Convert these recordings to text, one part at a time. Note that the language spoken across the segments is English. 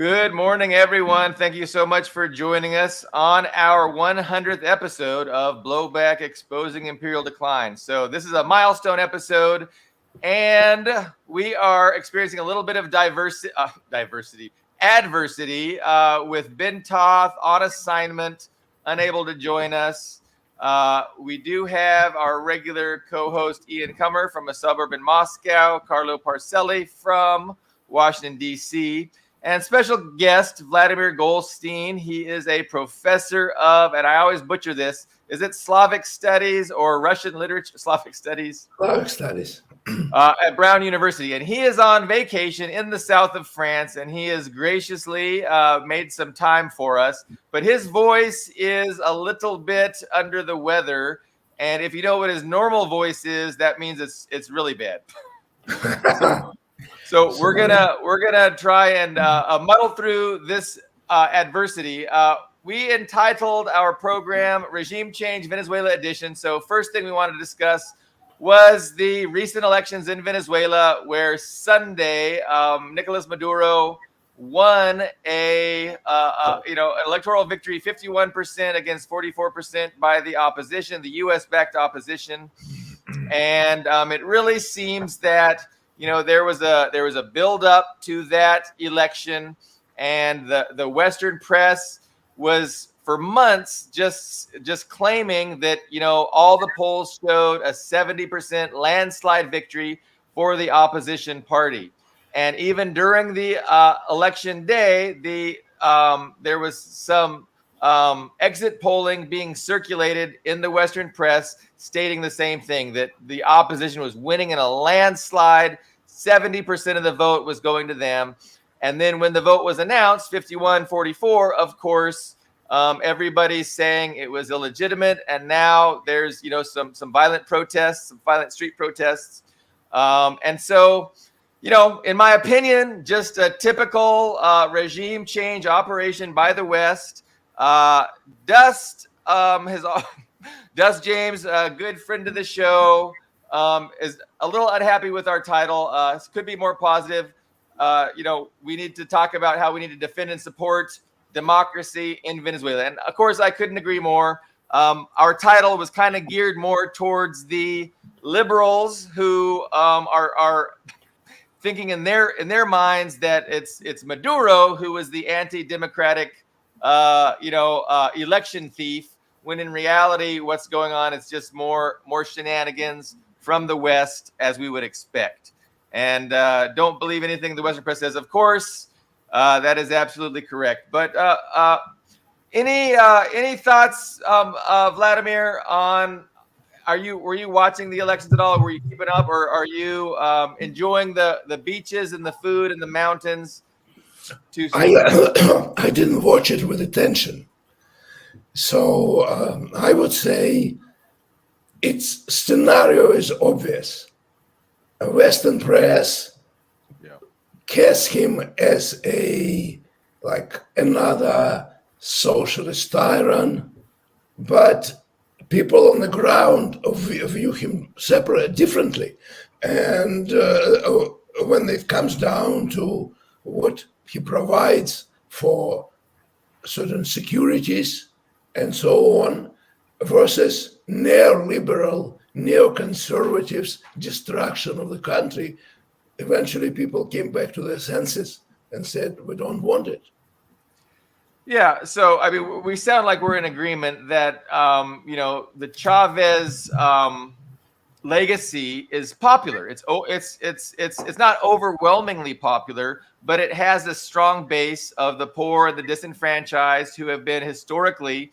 Good morning, everyone. Thank you so much for joining us on our 100th episode of Blowback Exposing Imperial Decline. So this is a milestone episode, and we are experiencing a little bit of adversity with Ben Toth on assignment, unable to join us. We do have our regular co-host Ian Kummer from a suburb in Moscow, Carlo Parcelli from Washington, D.C., and special guest, Vladimir Golstein. He is a professor of, and I always butcher this, is it Slavic Studies or Russian Literature? Slavic Studies? Slavic Studies. At Brown University. And he is on vacation in the south of France, and he has graciously made some time for us. But his voice is a little bit under the weather. And if you know what his normal voice is, that means it's really bad. So we're gonna try and muddle through this adversity. We entitled our program "Regime Change Venezuela Edition." So first thing we wanted to discuss was the recent elections in Venezuela, where Sunday Nicolas Maduro won an electoral victory, 51% against 44% by the opposition, the U.S.-backed opposition, and it really seems that there was a build up to that election, and the Western press was for months just claiming that all the polls showed a 70% landslide victory for the opposition party. And even during the election day, there was some exit polling being circulated in the Western press stating the same thing, that the opposition was winning in a landslide. 70% of the vote was going to them. And then when the vote was announced, 51-44, of course, everybody's saying it was illegitimate. And now there's, some violent protests, some violent street protests. And so, in my opinion, just a typical regime change operation by the West. Dust James, a good friend of the show, is a little unhappy with our title. Could be more positive. We need to talk about how we need to defend and support democracy in Venezuela. And of course, I couldn't agree more. Our title was kind of geared more towards the liberals who are thinking in their minds that it's Maduro who is the anti-democratic election thief, when in reality what's going on is just more shenanigans from the West, as we would expect. And don't believe anything the Western press says, of course. That is absolutely correct. But any thoughts, Vladimir, on were you watching the elections at all? Were you keeping up, or are you enjoying the beaches and the food and the mountains? I didn't watch it with attention. So I would say its scenario is obvious. A Western press casts him as another socialist tyrant, but people on the ground view him differently. And when it comes down to what he provides for certain securities and so on, versus neoliberal, neoconservatives' destruction of the country, eventually people came back to their senses and said, we don't want it. Yeah, so I mean, we sound like we're in agreement that the Chavez legacy is popular. It's not overwhelmingly popular, but it has a strong base of the poor and the disenfranchised who have been historically,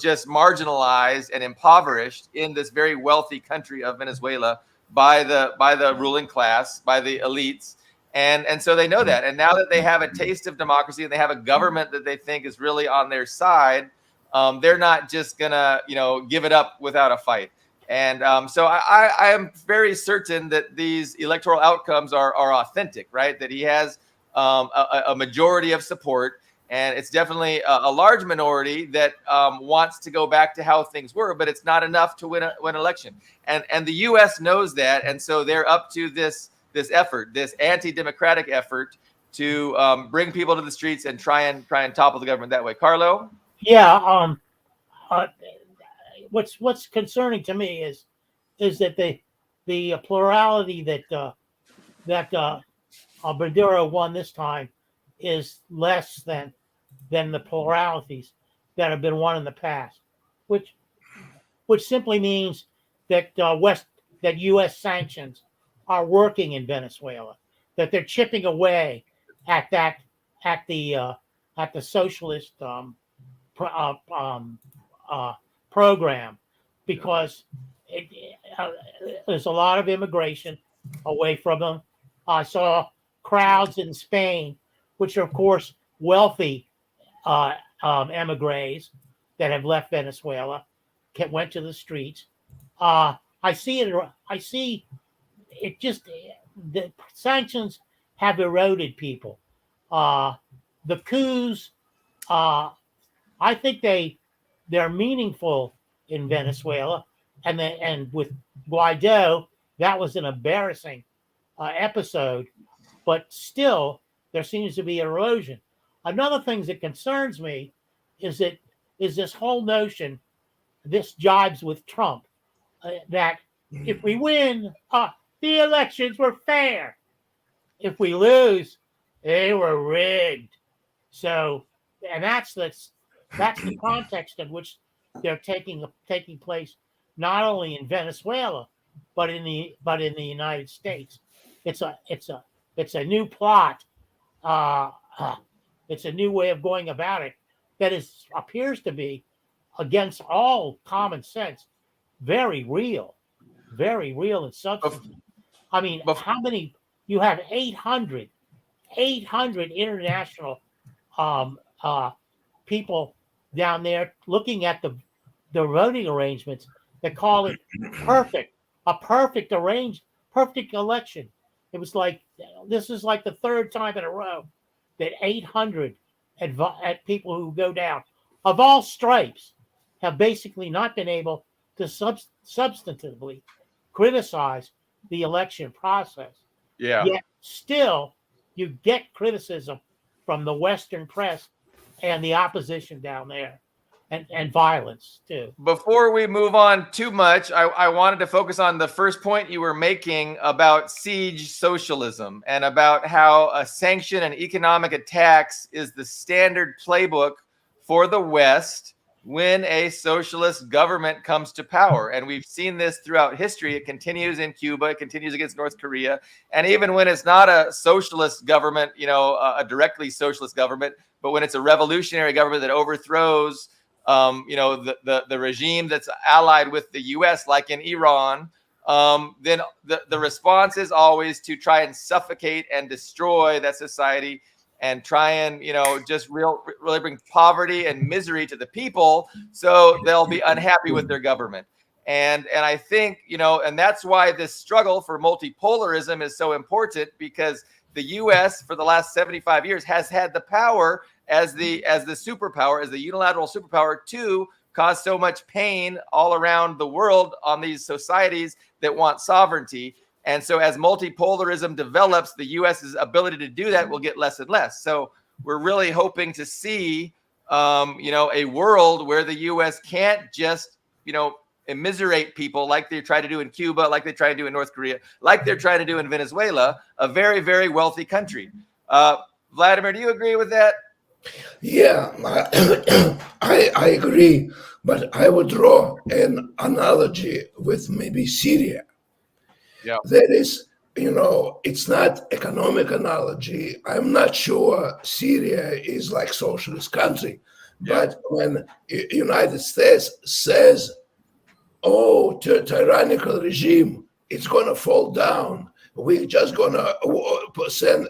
just marginalized and impoverished in this very wealthy country of Venezuela by the ruling class, by the elites. And so they know that. And now that they have a taste of democracy and they have a government that they think is really on their side, they're not just gonna, give it up without a fight. And so I am very certain that these electoral outcomes are authentic, right? That he has a majority of support. And it's definitely a large minority that wants to go back to how things were, but it's not enough to win an election. And the U.S. knows that. And so they're up to this effort, this anti-democratic effort. to bring people to the streets and try and topple the government that way. Carlo? Yeah. Uh, what's concerning to me is that the plurality that Maduro won this time is less than the pluralities that have been won in the past, which simply means that that U.S. sanctions are working in Venezuela, that they're chipping away at the socialist program, because there's a lot of immigration away from them. I saw crowds in Spain, which are of course wealthy emigres that have left Venezuela, went to the streets. I see it. I see it. Just the sanctions have eroded people. The coups. I think they're meaningful in Venezuela, and with Guaido, that was an embarrassing episode. But still, there seems to be erosion. Another thing that concerns me is this whole notion. This jibes with Trump, that if we win, the elections were fair. If we lose, they were rigged. So, and that's the context in which they're taking place, not only in Venezuela, but in the United States. It's a new plot. It's a new way of going about it that appears to be against all common sense, very real and substantive. I mean, how many? You have 800 international people down there looking at the voting arrangements that call it perfect, a perfect election. It was like, this is like the third time in a row that 800 people who go down of all stripes have basically not been able to substantively criticize the election process. Yeah. Yet still, you get criticism from the Western press and the opposition down there, and violence too. Before we move on too much, I wanted to focus on the first point you were making about siege socialism and about how a sanction and economic attacks is the standard playbook for the West when a socialist government comes to power. And we've seen this throughout history. It continues in Cuba, it continues against North Korea. And even when it's not a socialist government, a directly socialist government, but when it's a revolutionary government that overthrows the regime that's allied with the U.S., like in Iran, then the response is always to try and suffocate and destroy that society and try and, just really bring poverty and misery to the people so they'll be unhappy with their government. And I think, and that's why this struggle for multipolarism is so important, because the U.S. for the last 75 years has had the power as the superpower, as the unilateral superpower, to cause so much pain all around the world on these societies that want sovereignty. And so as multipolarism develops, the U.S.'s ability to do that will get less and less. So we're really hoping to see, a world where the U.S. can't just, immiserate people like they try to do in Cuba, like they try to do in North Korea, like they're trying to do in Venezuela, a very, very wealthy country. Vladimir, do you agree with that? Yeah, I agree, but I would draw an analogy with maybe Syria. Yeah. That is, it's not economic analogy. I'm not sure Syria is like socialist country, but when United States says, "Oh, tyrannical regime, it's going to fall down. We're just going to send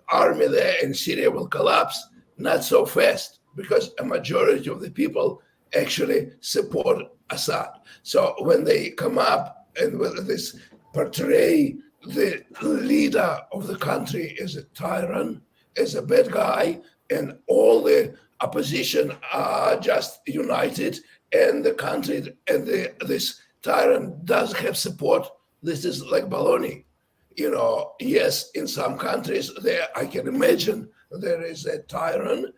army there and Syria will collapse." Not so fast, because a majority of the people actually support Assad. So when they come up and with this portray the leader of the country as a tyrant, as a bad guy, and all the opposition are just united, and the country and this tyrant does have support, this is like baloney. yes, in some countries there, I can imagine there is a tyrant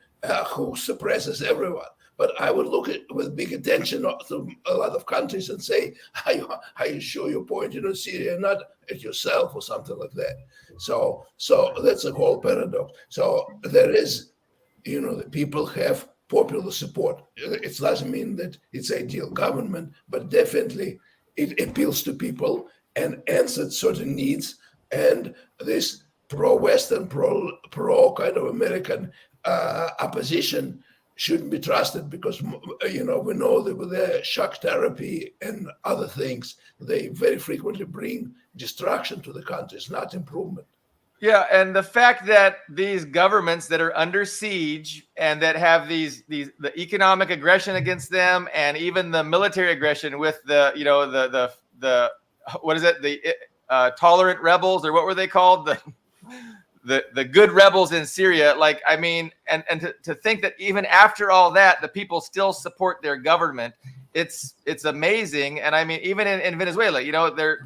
who suppresses everyone. But I would look at with big attention to a lot of countries and say, are you sure you're pointing at Syria, not at yourself or something like that? So that's a whole paradox. So there is, the people have popular support. It doesn't mean that it's ideal government, but definitely it appeals to people and answers certain needs. And this pro-Western, pro kind of American opposition shouldn't be trusted because we know that with their shock therapy and other things, they very frequently bring destruction to the countries, not improvement. Yeah, and the fact that these governments that are under siege and that have the economic aggression against them, and even the military aggression with the what is it, the tolerant rebels, or what were they called, the good rebels in Syria, like, I mean, and to think that even after all that, the people still support their government, it's amazing. And I mean, even in Venezuela,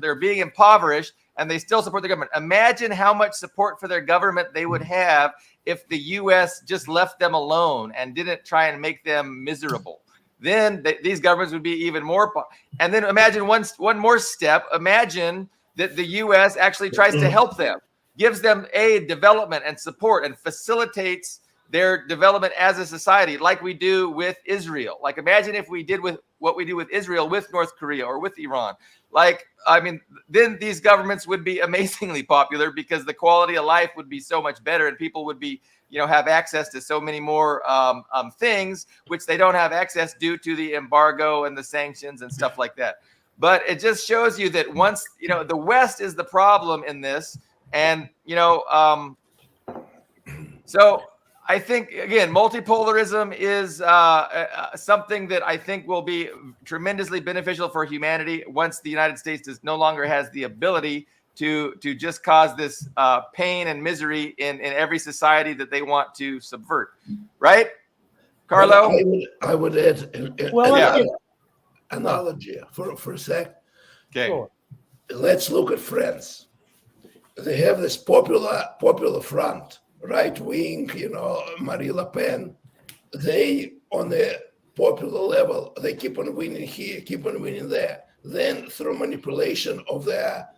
they're being impoverished and they still support the government. Imagine how much support for their government they would have if the U.S. just left them alone and didn't try and make them miserable. Then these governments would be even more. And then imagine one more step. Imagine that the U.S. actually tries to help them, gives them aid, development, and support, and facilitates their development as a society, like we do with Israel. Like, imagine if we did with what we do with Israel, with North Korea, or with Iran. Like, I mean, then these governments would be amazingly popular because the quality of life would be so much better, and people would be, have access to so many more things, which they don't have access due to the embargo and the sanctions and stuff like that. But it just shows you that once, the West is the problem in this. And, so I think, again, multipolarism is something that I think will be tremendously beneficial for humanity once the United States no longer has the ability to just cause this pain and misery in every society that they want to subvert. Right, Carlo? Well, I would add an analogy for a sec. Okay. Sure. Let's look at France. They have this popular front, right wing, Marie Le Pen. They, on the popular level, they keep on winning here, keep on winning there. Then through manipulation of their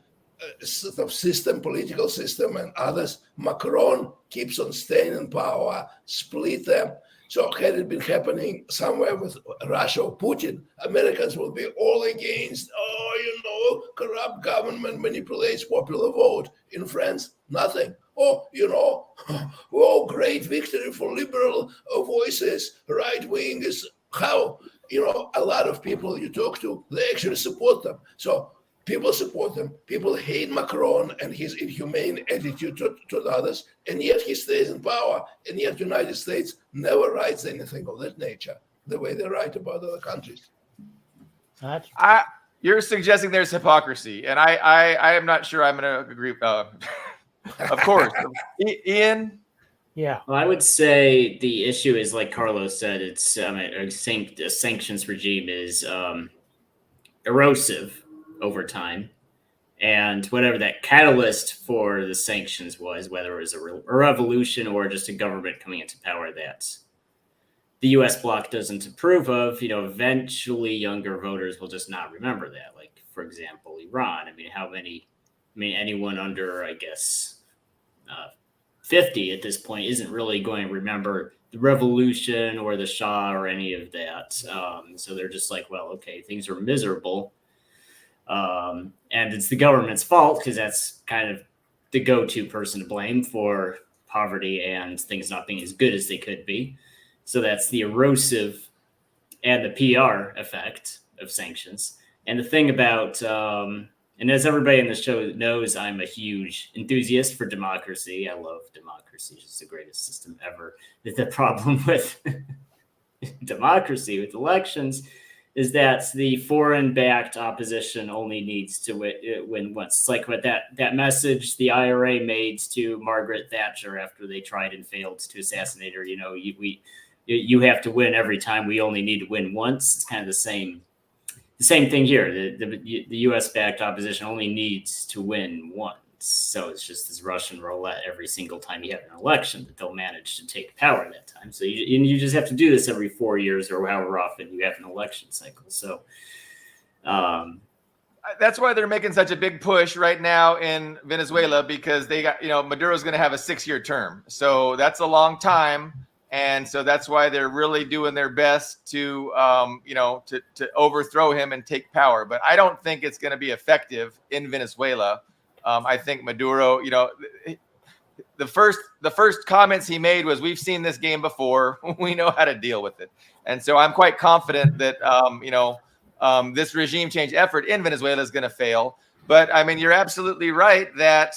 sort of political system and others, Macron keeps on staying in power, split them. So had it been happening somewhere with Russia or Putin, Americans will be all against, corrupt government manipulates popular vote. In France, nothing. Great victory for liberal voices. Right wing is how, a lot of people you talk to, they actually support them. So people support them. People hate Macron and his inhumane attitude to others, and yet he stays in power. And yet the United States never writes anything of that nature the way they write about other countries. You're suggesting there's hypocrisy, and I am not sure I'm going to agree. Of course. Ian? Yeah. Well, I would say the issue is, like Carlos said, it's a sanctions regime is erosive over time. And whatever that catalyst for the sanctions was, whether it was a revolution or just a government coming into power that the U.S. bloc doesn't approve of, eventually younger voters will just not remember that. Like, for example, Iran. Anyone under, 50 at this point isn't really going to remember the revolution or the Shah or any of that. So they're just like, well, okay, things are miserable. And it's the government's fault because that's kind of the go-to person to blame for poverty and things not being as good as they could be. So that's the erosive and the PR effect of sanctions. And the thing about, and as everybody in the show knows, I'm a huge enthusiast for democracy. I love democracy. It's the greatest system ever. The problem with democracy, with elections, is that the foreign-backed opposition only needs to win once. It's like what that message the IRA made to Margaret Thatcher after they tried and failed to assassinate her. You have to win every time. We only need to win once. It's kind of the same thing here. The U.S.-backed opposition only needs to win once. So it's just this Russian roulette every single time you have an election that they'll manage to take power that time. So you just have to do this every 4 years or however often you have an election cycle. So that's why they're making such a big push right now in Venezuela, because they got, Maduro's going to have a 6-year term. So that's a long time. And so that's why they're really doing their best to overthrow him and take power. But I don't think it's going to be effective in Venezuela. I think Maduro, the first comments he made was, "We've seen this game before. We know how to deal with it." And so I'm quite confident that, this regime change effort in Venezuela is going to fail. But I mean, you're absolutely right that,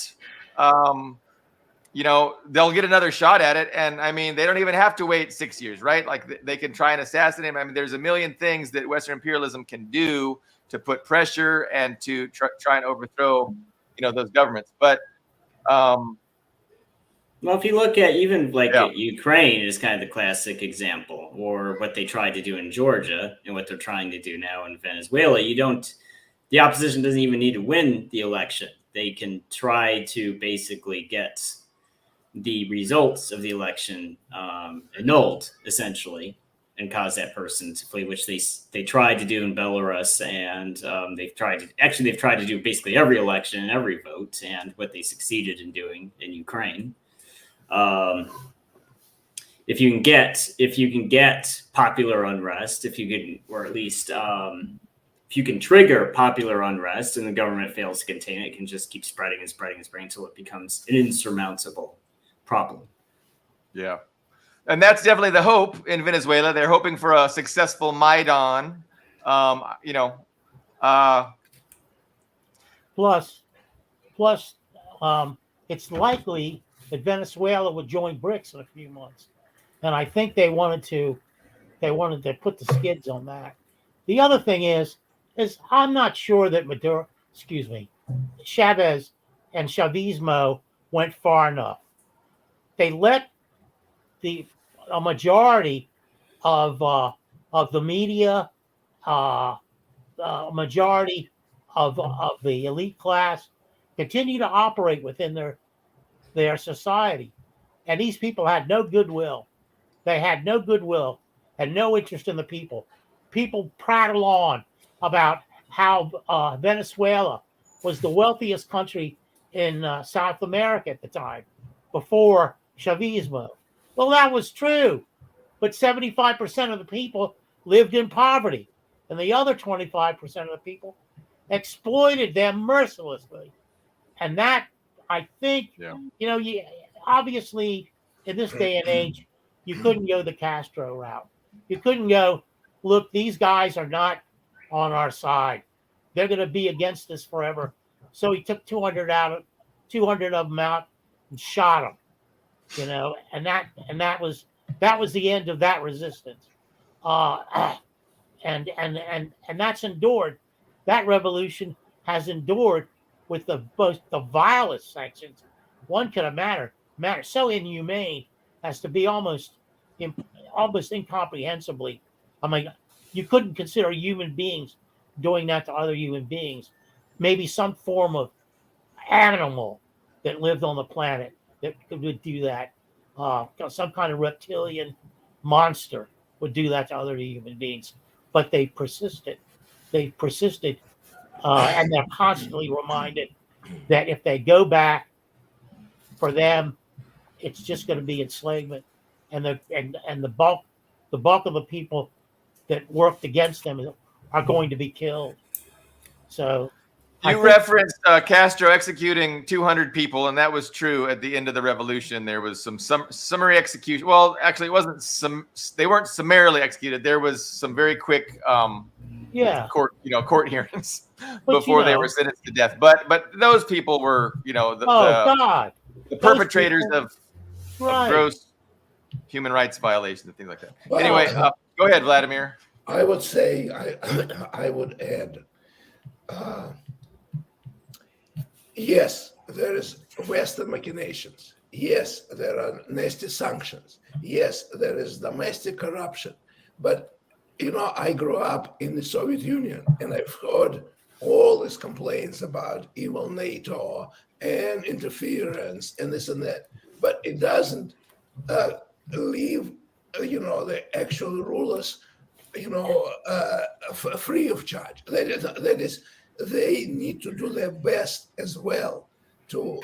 they'll get another shot at it. And I mean, they don't even have to wait 6 years, right? Like they can try and assassinate him. I mean, there's a million things that Western imperialism can do to put pressure and to try and overthrow, those governments. But, well, if you look at even at Ukraine is kind of the classic example, or what they tried to do in Georgia and what they're trying to do now in Venezuela, the opposition doesn't even need to win the election. They can try to basically get the results of the election annulled, essentially, and cause that person to flee, which they tried to do in Belarus, and they've tried to do basically every election and every vote, and what they succeeded in doing in Ukraine. If you can get popular unrest, if you can trigger popular unrest and the government fails to contain it, it can just keep spreading and spreading and spreading until it becomes an insurmountable problem. Yeah. And that's definitely the hope in Venezuela. They're hoping for a successful Maidan. Plus, it's likely that Venezuela would join BRICS in a few months, and I think they wanted to put the skids on that. The other thing is I'm not sure that Chavez and Chavismo went far enough. They let a majority of the media, a majority of the elite class continue to operate within their society, and these people had no goodwill. They had no goodwill and no interest in the people. People prattle on about how Venezuela was the wealthiest country in South America at the time, before Chavismo. Well, that was true, but 75% of the people lived in poverty, and the other 25% of the people exploited them mercilessly. And that, I think, obviously, in this day and age, you couldn't go the Castro route. You couldn't go, look, these guys are not on our side. They're going to be against us forever. So he took 200 of them out and shot them. And that was the end of that resistance. And that's endured. That revolution has endured with the vilest sanctions one could imagine, so inhumane as to be almost incomprehensibly. I mean, you couldn't consider human beings doing that to other human beings. Maybe some form of animal that lived on the planet that would do that. Some kind of reptilian monster would do that to other human beings. But they persisted. And they're constantly reminded that if they go back, for them, it's just going to be enslavement, and the bulk of the people that worked against them are going to be killed. So you referenced Castro executing 200 people, and that was true at the end of the revolution. There was some summary execution. Well, actually, it wasn't they weren't summarily executed. There was some very quick court hearings before they were sentenced to death. But those people were, the perpetrators of gross human rights violations and things like that. Well, anyway, go ahead, Vladimir. I would say, I would add, yes, there is Western machinations. Yes, there are nasty sanctions. Yes, there is domestic corruption. But, I grew up in the Soviet Union, and I've heard all these complaints about evil NATO and interference and this and that, but it doesn't leave, the actual rulers, free of charge. That is, they need to do their best as well to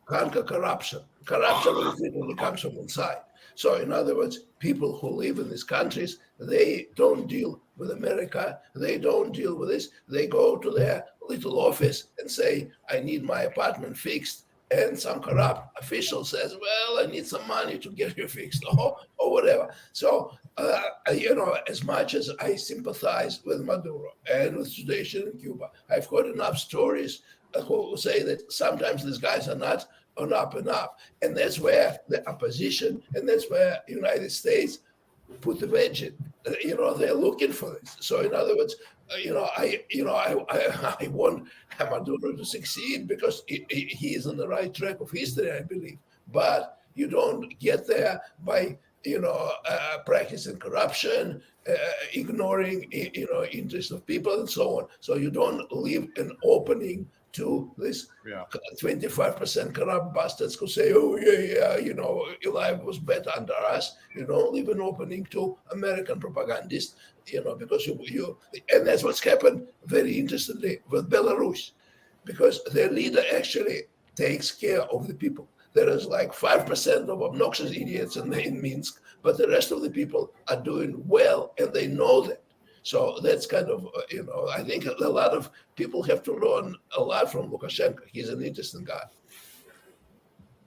conquer corruption. Corruption ultimately comes from inside. So, in other words, people who live in these countries, they don't deal with America. They don't deal with this. They go to their little office and say, I need my apartment fixed. And some corrupt official says, well, I need some money to get you fixed, or whatever. So, as much as I sympathize with Maduro and with the situation in Cuba, I've heard enough stories who say that sometimes these guys are not on up and up. And that's where the opposition, and that's where the United States put the wedge in. They're looking for this. So in other words, I want Maduro to succeed because he is on the right track of history, I believe. But you don't get there by practicing corruption, ignoring interests of people and so on. So you don't leave an opening to this 25% corrupt bastards who say, oh, life was better under us. You don't leave an opening to American propagandists, because and that's what's happened very interestingly with Belarus, because their leader actually takes care of the people. There is like 5% of obnoxious idiots in Minsk, but the rest of the people are doing well, and they know that. So that's kind of, I think a lot of people have to learn a lot from Lukashenko. He's an interesting guy.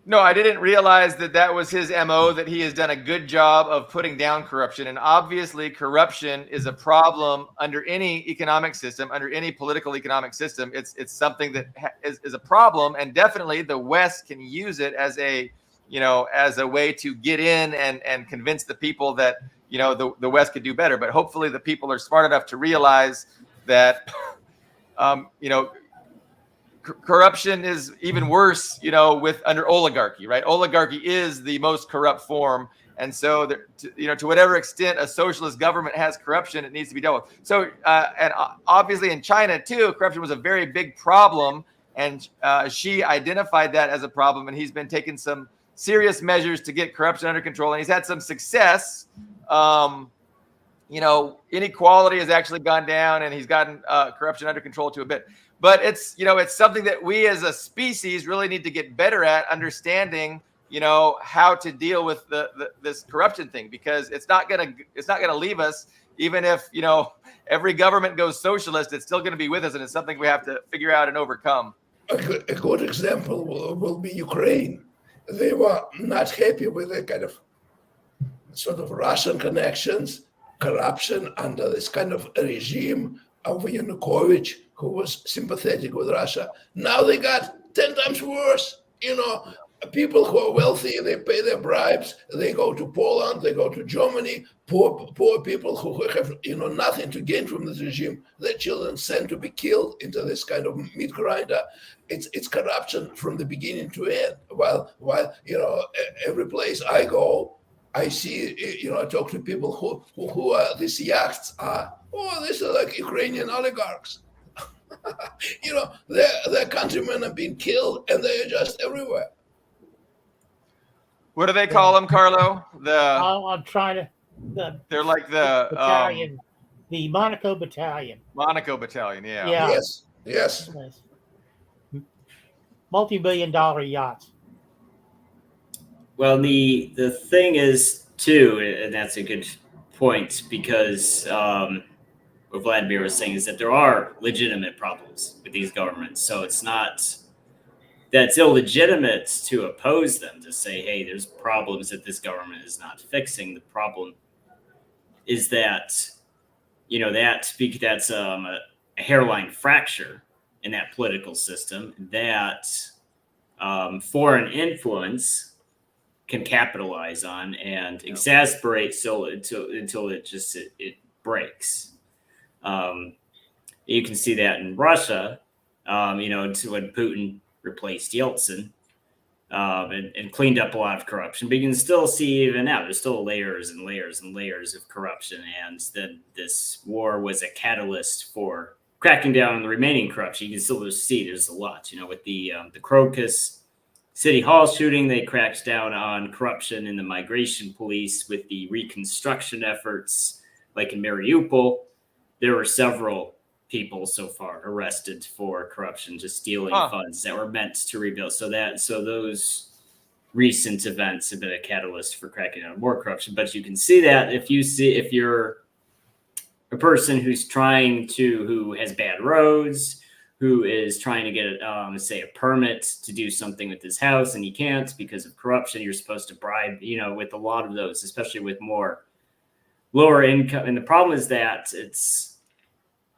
No, I didn't realize that was his MO, that he has done a good job of putting down corruption. And obviously, corruption is a problem under any economic system, under any political economic system. It's something that is a problem. And definitely the West can use it as a way to get in and convince the people that, the West could do better. But hopefully the people are smart enough to realize that, corruption is even worse, with under oligarchy, right? Oligarchy is the most corrupt form. And so, to whatever extent a socialist government has corruption, it needs to be dealt with. So, and obviously in China too, corruption was a very big problem. And Xi identified that as a problem. And he's been taking some serious measures to get corruption under control. And he's had some success. Inequality has actually gone down, and he's gotten corruption under control to a bit. But it's something that we as a species really need to get better at understanding, how to deal with this corruption thing, because it's not gonna leave us. Even if every government goes socialist, it's still going to be with us, and it's something we have to figure out and overcome. A good example will be Ukraine. They were not happy with the kind of sort of Russian connections, corruption under this kind of regime of Yanukovych, who was sympathetic with Russia. Now they got 10 times worse. People who are wealthy, they pay their bribes. They go to Poland, they go to Germany. Poor people who have nothing to gain from this regime, their children sent to be killed into this kind of meat grinder. It's corruption from the beginning to end. While every place I go, I see, I talk to people who are these yachts are. Oh, these are like Ukrainian oligarchs. Their countrymen are being killed, and they're just everywhere. What do they call them, Carlo? I'm trying to. They're like the battalion, the Monaco Battalion. Monaco Battalion, yeah. Yes. Multi-billion-dollar yachts. Well, the thing is too, and that's a good point, because what Vladimir was saying is that there are legitimate problems with these governments. So it's not that's illegitimate to oppose them, to say, hey, there's problems that this government is not fixing. The problem is that, that's a hairline fracture in that political system that foreign influence can capitalize on and exasperate until it breaks. You can see that in Russia, to when Putin replaced Yeltsin and cleaned up a lot of corruption. But you can still see even now, there's still layers and layers of corruption. And then this war was a catalyst for cracking down on the remaining corruption. You can still see there's a lot, with the Crocus City Hall shooting, they cracked down on corruption in the migration police. With the reconstruction efforts, like in Mariupol, there were several people so far arrested for corruption, just stealing funds that were meant to rebuild. So those recent events have been a catalyst for cracking down on more corruption. But you can see that if you're a person who has bad roads, who is trying to get, say, a permit to do something with his house, and he can't because of corruption. You're supposed to bribe, with a lot of those, especially with more lower income. And the problem is that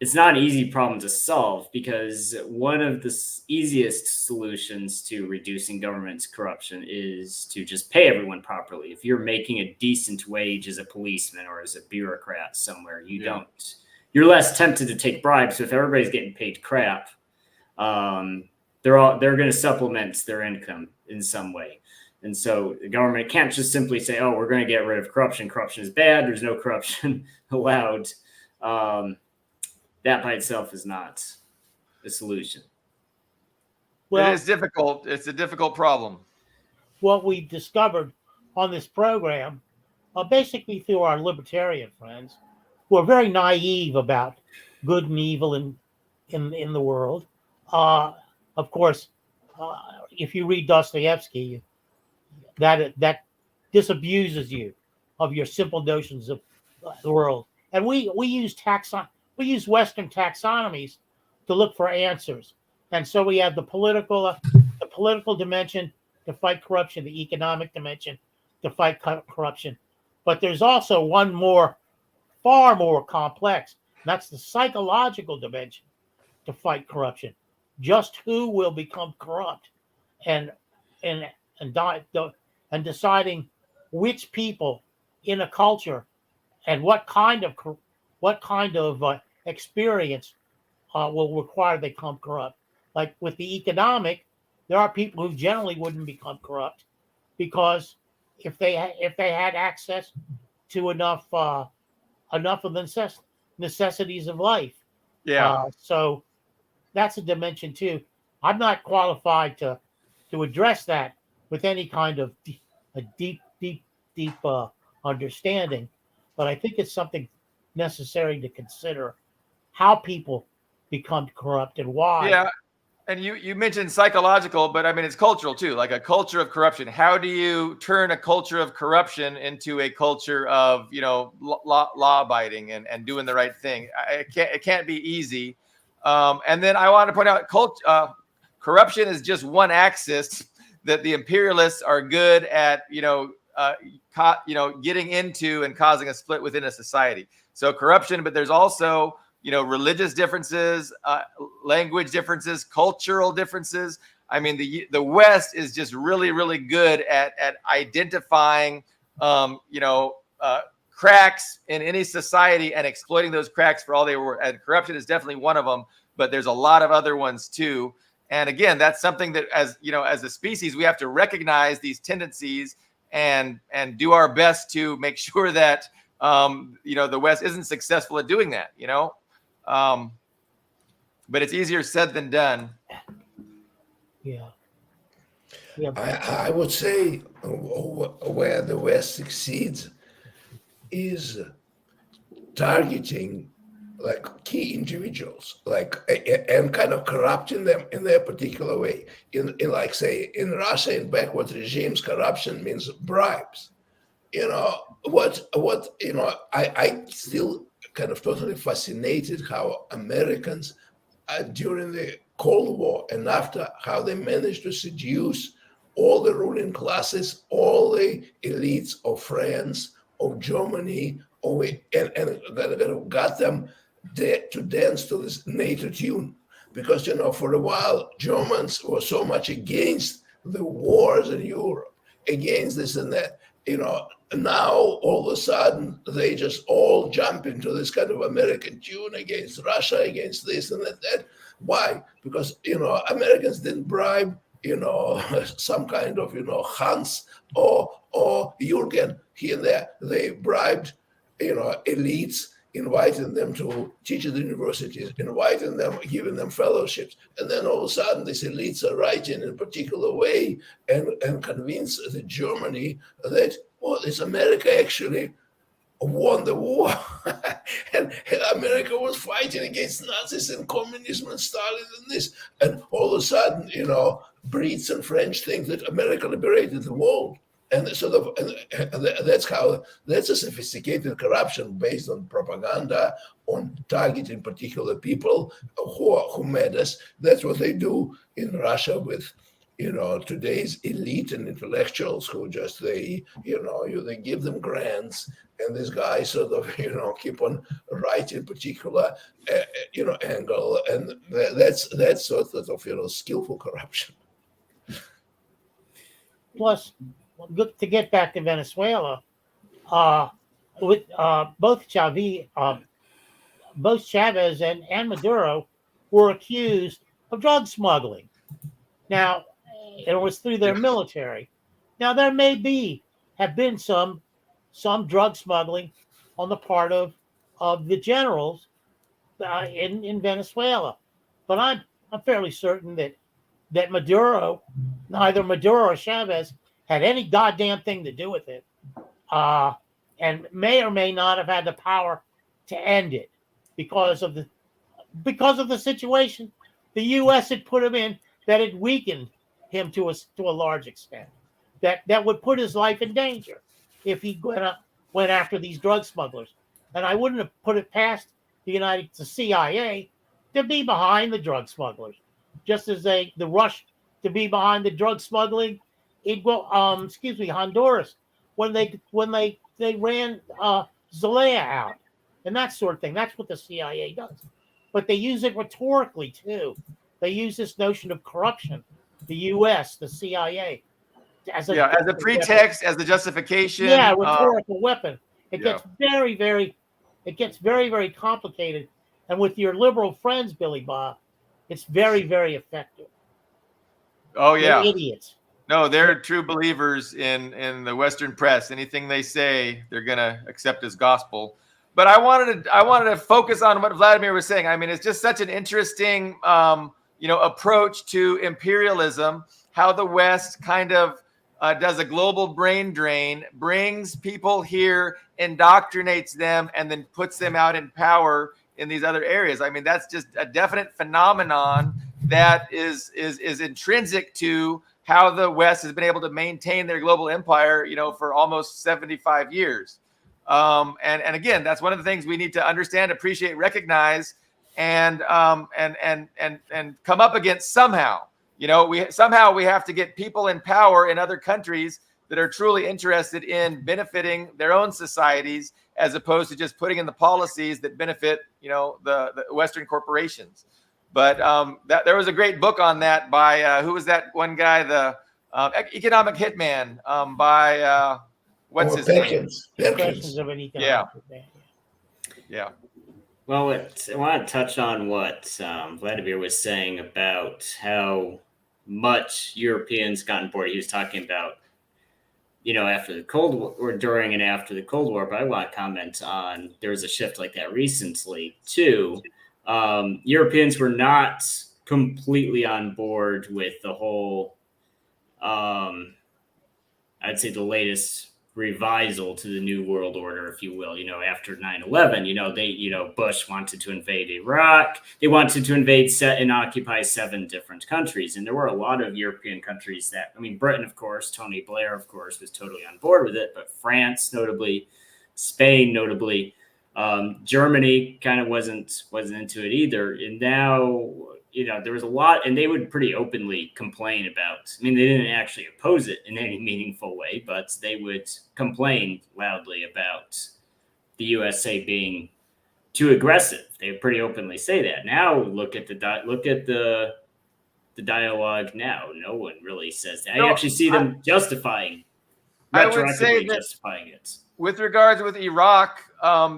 it's not an easy problem to solve, because one of the easiest solutions to reducing government corruption is to just pay everyone properly. If you're making a decent wage as a policeman or as a bureaucrat somewhere, you're less tempted to take bribes. So if everybody's getting paid crap, they're going to supplement their income in some way. And so the government can't just simply say, "Oh, we're going to get rid of corruption. Corruption is bad. There's no corruption allowed." That by itself is not a solution. Well, it is difficult. It's a difficult problem. What we discovered on this program, basically through our libertarian friends, who are very naive about good and evil in the world. Of course, if you read Dostoevsky, that disabuses you of your simple notions of the world. And we use Western taxonomies to look for answers. And so we have the political dimension to fight corruption, the economic dimension to fight corruption. But there's also one far more complex. And that's the psychological dimension to fight corruption. Just who will become corrupt, and deciding which people in a culture and what kind of experience will require they become corrupt. Like with the economic, there are people who generally wouldn't become corrupt because if they had access to enough of the necessities of life. Yeah. So that's a dimension too. I'm not qualified to address that with any kind of deep understanding, but I think it's something necessary to consider, how people become corrupt and why. Yeah. And you mentioned psychological, but I mean, it's cultural too, like a culture of corruption. How do you turn a culture of corruption into a culture of, law abiding and doing the right thing? It can't be easy. And then I want to point out corruption is just one axis that the imperialists are good at, getting into and causing a split within a society. So corruption, but there's also, religious differences, language differences, cultural differences. I mean, the West is just really, really good at identifying, cracks in any society and exploiting those cracks for all they were. And corruption is definitely one of them, but there's a lot of other ones too. And again, that's something that as a species, we have to recognize these tendencies and do our best to make sure that, the West isn't successful at doing that, but it's easier said than done. Yeah. I would say where the West succeeds is targeting like key individuals, and kind of corrupting them in their particular way. In like say in Russia, in backward regimes, corruption means bribes. I still kind of totally fascinated how Americans during the Cold War and after, how they managed to seduce all the ruling classes, all the elites of France, of Germany, and got them to dance to this NATO tune. Because, for a while, Germans were so much against the wars in Europe, against this and that. Now all of a sudden they just all jump into this kind of American tune against Russia, against this and that. Why? Because, Americans didn't bribe, some kind of, Hans or Jürgen here and there. They bribed, elites inviting them to teach at the universities, inviting them, giving them fellowships. And then all of a sudden, these elites are writing in a particular way and convince Germany that, well, it's America actually won the war. and America was fighting against Nazis and communism and Stalin and this. And all of a sudden, Brits and French think that America liberated the world. And sort of, and that's a sophisticated corruption based on propaganda, on targeting particular people who matters. That's what they do in Russia with, today's elite and intellectuals who just they give them grants, and this guy sort of keep on writing particular angle, and that's sort of skillful corruption. Plus, to get back to Venezuela, with both Chavez and Maduro were accused of drug smuggling. Now, it was through their military. Now, there may have been some drug smuggling on the part of the generals in Venezuela, but I'm fairly certain that neither Maduro or Chavez had any goddamn thing to do with it, and may or may not have had the power to end it because of the situation the U.S. had put him in, that had weakened him to a large extent, that would put his life in danger if he went after these drug smugglers. And I wouldn't have put it past the CIA to be behind the drug smugglers, just as the rush to be behind the drug smuggling in Honduras when they ran Zelaya out and that sort of thing. That's what the CIA does, but they use it rhetorically too. They use this notion of corruption, the U.S., the CIA, as a pretext, as a justification. Yeah, rhetorical weapon. It gets very, very complicated, and with your liberal friends, Billy Bob, it's very, very effective. Oh yeah, they're idiots. No, they're true believers in the Western press. Anything they say, they're gonna accept as gospel. But I wanted to focus on what Vladimir was saying. I mean, it's just such an interesting, approach to imperialism. How the West kind of does a global brain drain, brings people here, indoctrinates them, and then puts them out in power in these other areas. I mean, that's just a definite phenomenon that is intrinsic to how the West has been able to maintain their global empire, for almost 75 years. And again, that's one of the things we need to understand, appreciate, recognize, and come up against somehow. We have to get people in power in other countries that are truly interested in benefiting their own societies, as opposed to just putting in the policies that benefit, the Western corporations. But there was a great book on that by who was that one guy, the economic hitman, by what's his name? Yeah. Well, I want to touch on what Vladimir was saying about how much Europeans got on board. He was talking about, after the Cold War, or during and after the Cold War. But I want to comment on, there was a shift like that recently too. Europeans were not completely on board with the whole, I'd say the latest revisal to the New World Order, if you will, after 9/11, Bush wanted to invade Iraq. They wanted to invade and occupy 7 different countries. And there were a lot of European countries Britain, of course, Tony Blair, of course, was totally on board with it, but France, notably, Spain, notably, Germany kind of wasn't into it either. And now, there was a lot, and they would pretty openly complain about, they didn't actually oppose it in any meaningful way, but they would complain loudly about the USA being too aggressive. They would pretty openly say that. Now look at the dialogue now. No one really says that. I actually see them justifying it. With regards with Iraq,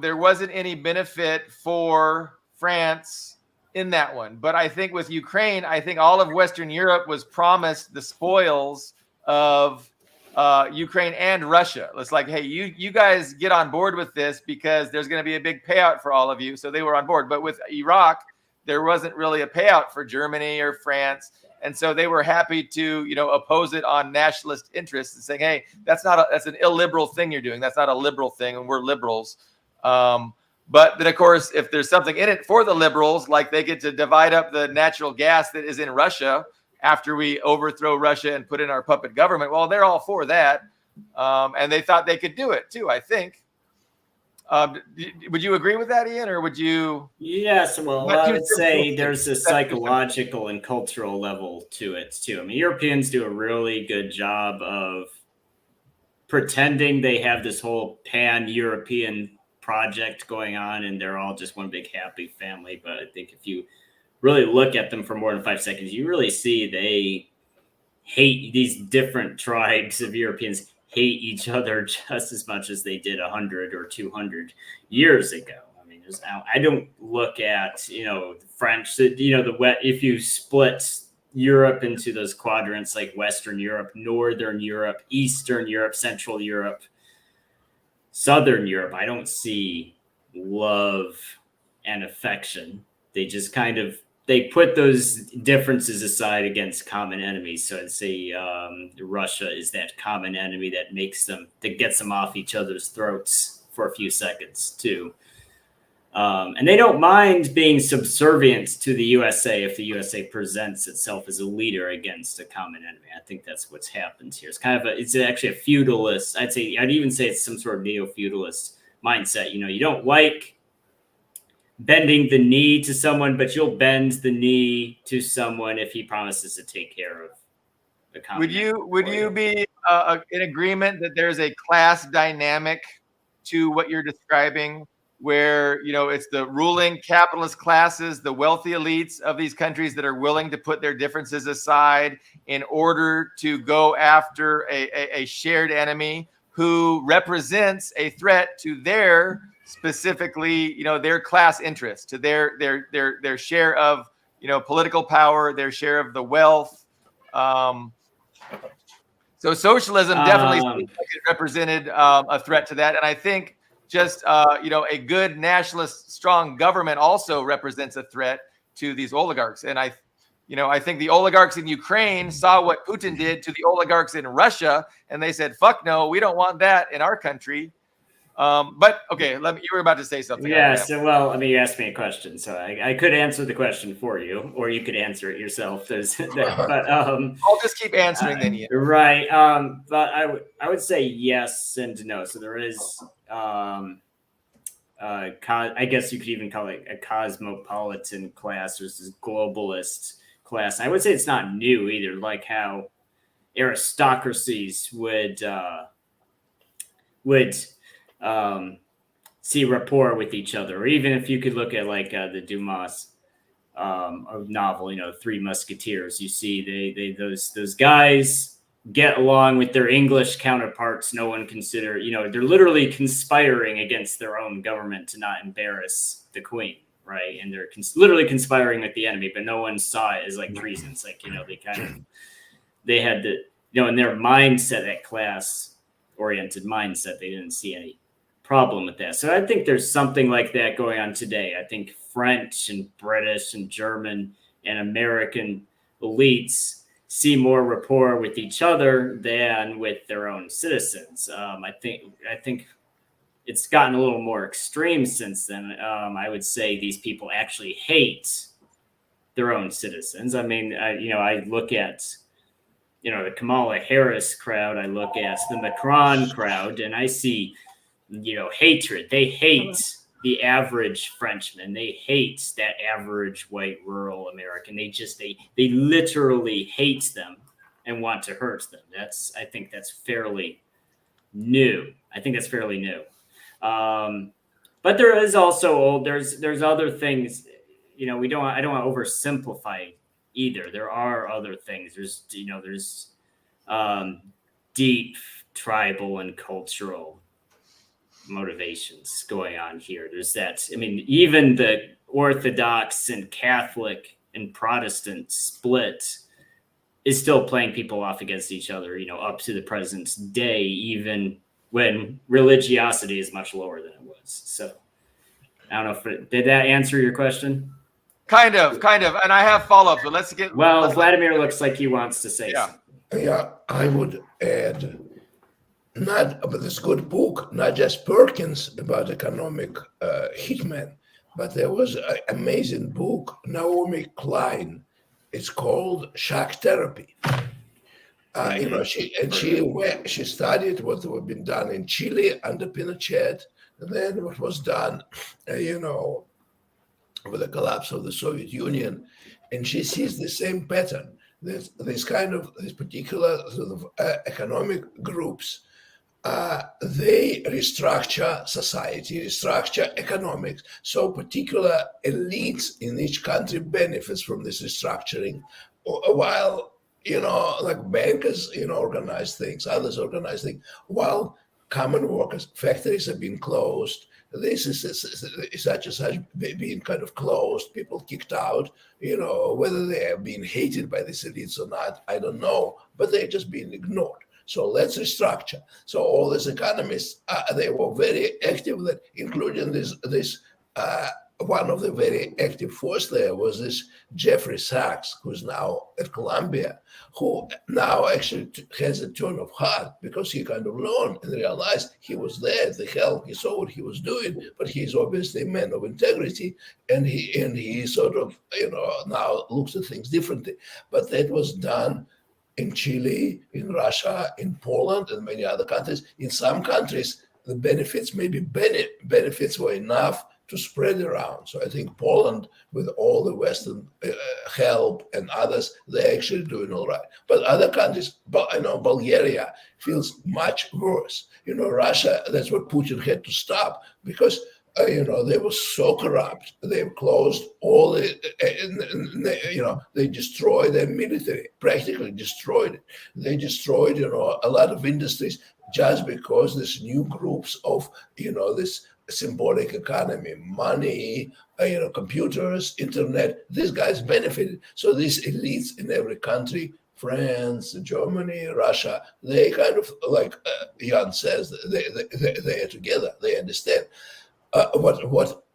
there wasn't any benefit for France in that one. But I think with Ukraine, I think all of Western Europe was promised the spoils of Ukraine and Russia. It's like, hey, you guys get on board with this because there's going to be a big payout for all of you. So they were on board. But with Iraq, there wasn't really a payout for Germany or France. And so they were happy to, oppose it on nationalist interests and saying, hey, that's an illiberal thing you're doing. That's not a liberal thing. And we're liberals. But then, of course, if there's something in it for the liberals, like they get to divide up the natural gas that is in Russia after we overthrow Russia and put in our puppet government, well, they're all for that. And they thought they could do it too, I think. Would you agree with that, Ian, or would you? Yes, well, I would say there's a psychological and cultural level to it too. I mean, Europeans do a really good job of pretending they have this whole pan-European project going on and they're all just one big happy family. But I think if you really look at them for more than 5 seconds, you really see they hate these different tribes of Europeans hate each other just as much as they did 100 or 200 years ago. I mean, I don't look at, the French, if you split Europe into those quadrants like Western Europe, Northern Europe, Eastern Europe, Central Europe, Southern Europe, I don't see love and affection. They just they put those differences aside against common enemies. So I'd say Russia is that common enemy that gets them off each other's throats for a few seconds too. And they don't mind being subservient to the USA if the USA presents itself as a leader against a common enemy. I think that's what's happened here. It's actually a feudalist. I'd even say it's some sort of neo-feudalist mindset. You don't like bending the knee to someone, but you'll bend the knee to someone if he promises to take care of the common enemy. Would you be in agreement that there's a class dynamic to what you're describing, where it's the ruling capitalist classes, the wealthy elites of these countries that are willing to put their differences aside in order to go after a shared enemy who represents a threat to their specifically, their class interests, to their share of, political power, their share of the wealth. So socialism definitely seems like it represented a threat to that. And I think just, a good nationalist, strong government also represents a threat to these oligarchs. And I think the oligarchs in Ukraine saw what Putin did to the oligarchs in Russia, and they said, fuck no, we don't want that in our country. But okay, you were about to say something. Yeah. So, you asked me a question, so I could answer the question for you, or you could answer it yourself. But I'll just keep answering then. Ian. Right. But I would say yes and no. So there is, I guess you could even call it a cosmopolitan class versus globalist class. I would say it's not new either. Like how aristocracies would see rapport with each other, or even if you could look at the Dumas novel, Three Musketeers, you see those guys get along with their English counterparts. No one consider, they're literally conspiring against their own government to not embarrass the queen, right? And they're literally conspiring with the enemy, but no one saw it as like treason. It's like, they had the, in their mindset, that class oriented mindset, they didn't see any problem with that. So I think there's something like that going on today. I think French and British and German and American elites see more rapport with each other than with their own citizens. I think it's gotten a little more extreme since then. I would say these people actually hate their own citizens. I mean, I look at the Kamala Harris crowd, I look at the Macron crowd, and I see, hatred. They hate the average Frenchman. They hate that average white rural American. They literally hate them and want to hurt them. I think that's fairly new. But there is also there's other things, I don't want to oversimplify either. There are other things. There's deep tribal and cultural motivations going on here. There's that. I mean, even the Orthodox and Catholic and Protestant split is still playing people off against each other, up to the present day, even when religiosity is much lower than it was. So I don't know did that answer your question? Kind of. And I have follow-ups, but let's get. Well, Vladimir looks like he wants to say something. Yeah, I would add, not about this good book, not just Perkins about economic hitman, but there was an amazing book, Naomi Klein. It's called Shock Therapy. She studied what had been done in Chile under Pinochet, and then what was done, with the collapse of the Soviet Union, and she sees the same pattern. This particular sort of economic groups, they restructure society, restructure economics. So particular elites in each country benefits from this restructuring, while like bankers, organize things, others organize things, while common workers, factories have been closed. This is such and such being kind of closed, people kicked out, whether they are being hated by these elites or not, I don't know, but they're just being ignored. So let's restructure. So all these economists, they were very active, including this one of the very active force there was this Jeffrey Sachs, who's now at Columbia, who now actually has a turn of heart because he kind of learned and realized he was there at the helm. He saw what he was doing, but he's obviously a man of integrity, and he sort of now looks at things differently. But that was done in Chile, in Russia, in Poland, and many other countries. In some countries, the benefits were enough to spread around. So I think Poland, with all the Western help and others, they're actually doing all right. But other countries, Bulgaria feels much worse. Russia, that's what Putin had to stop because they were so corrupt. They've closed all they destroyed their military, practically destroyed it. They destroyed, a lot of industries just because these new groups of, this symbolic economy, money, computers, internet, these guys benefited. So these elites in every country, France, Germany, Russia, they kind of, like Jan says, they are together, they understand. What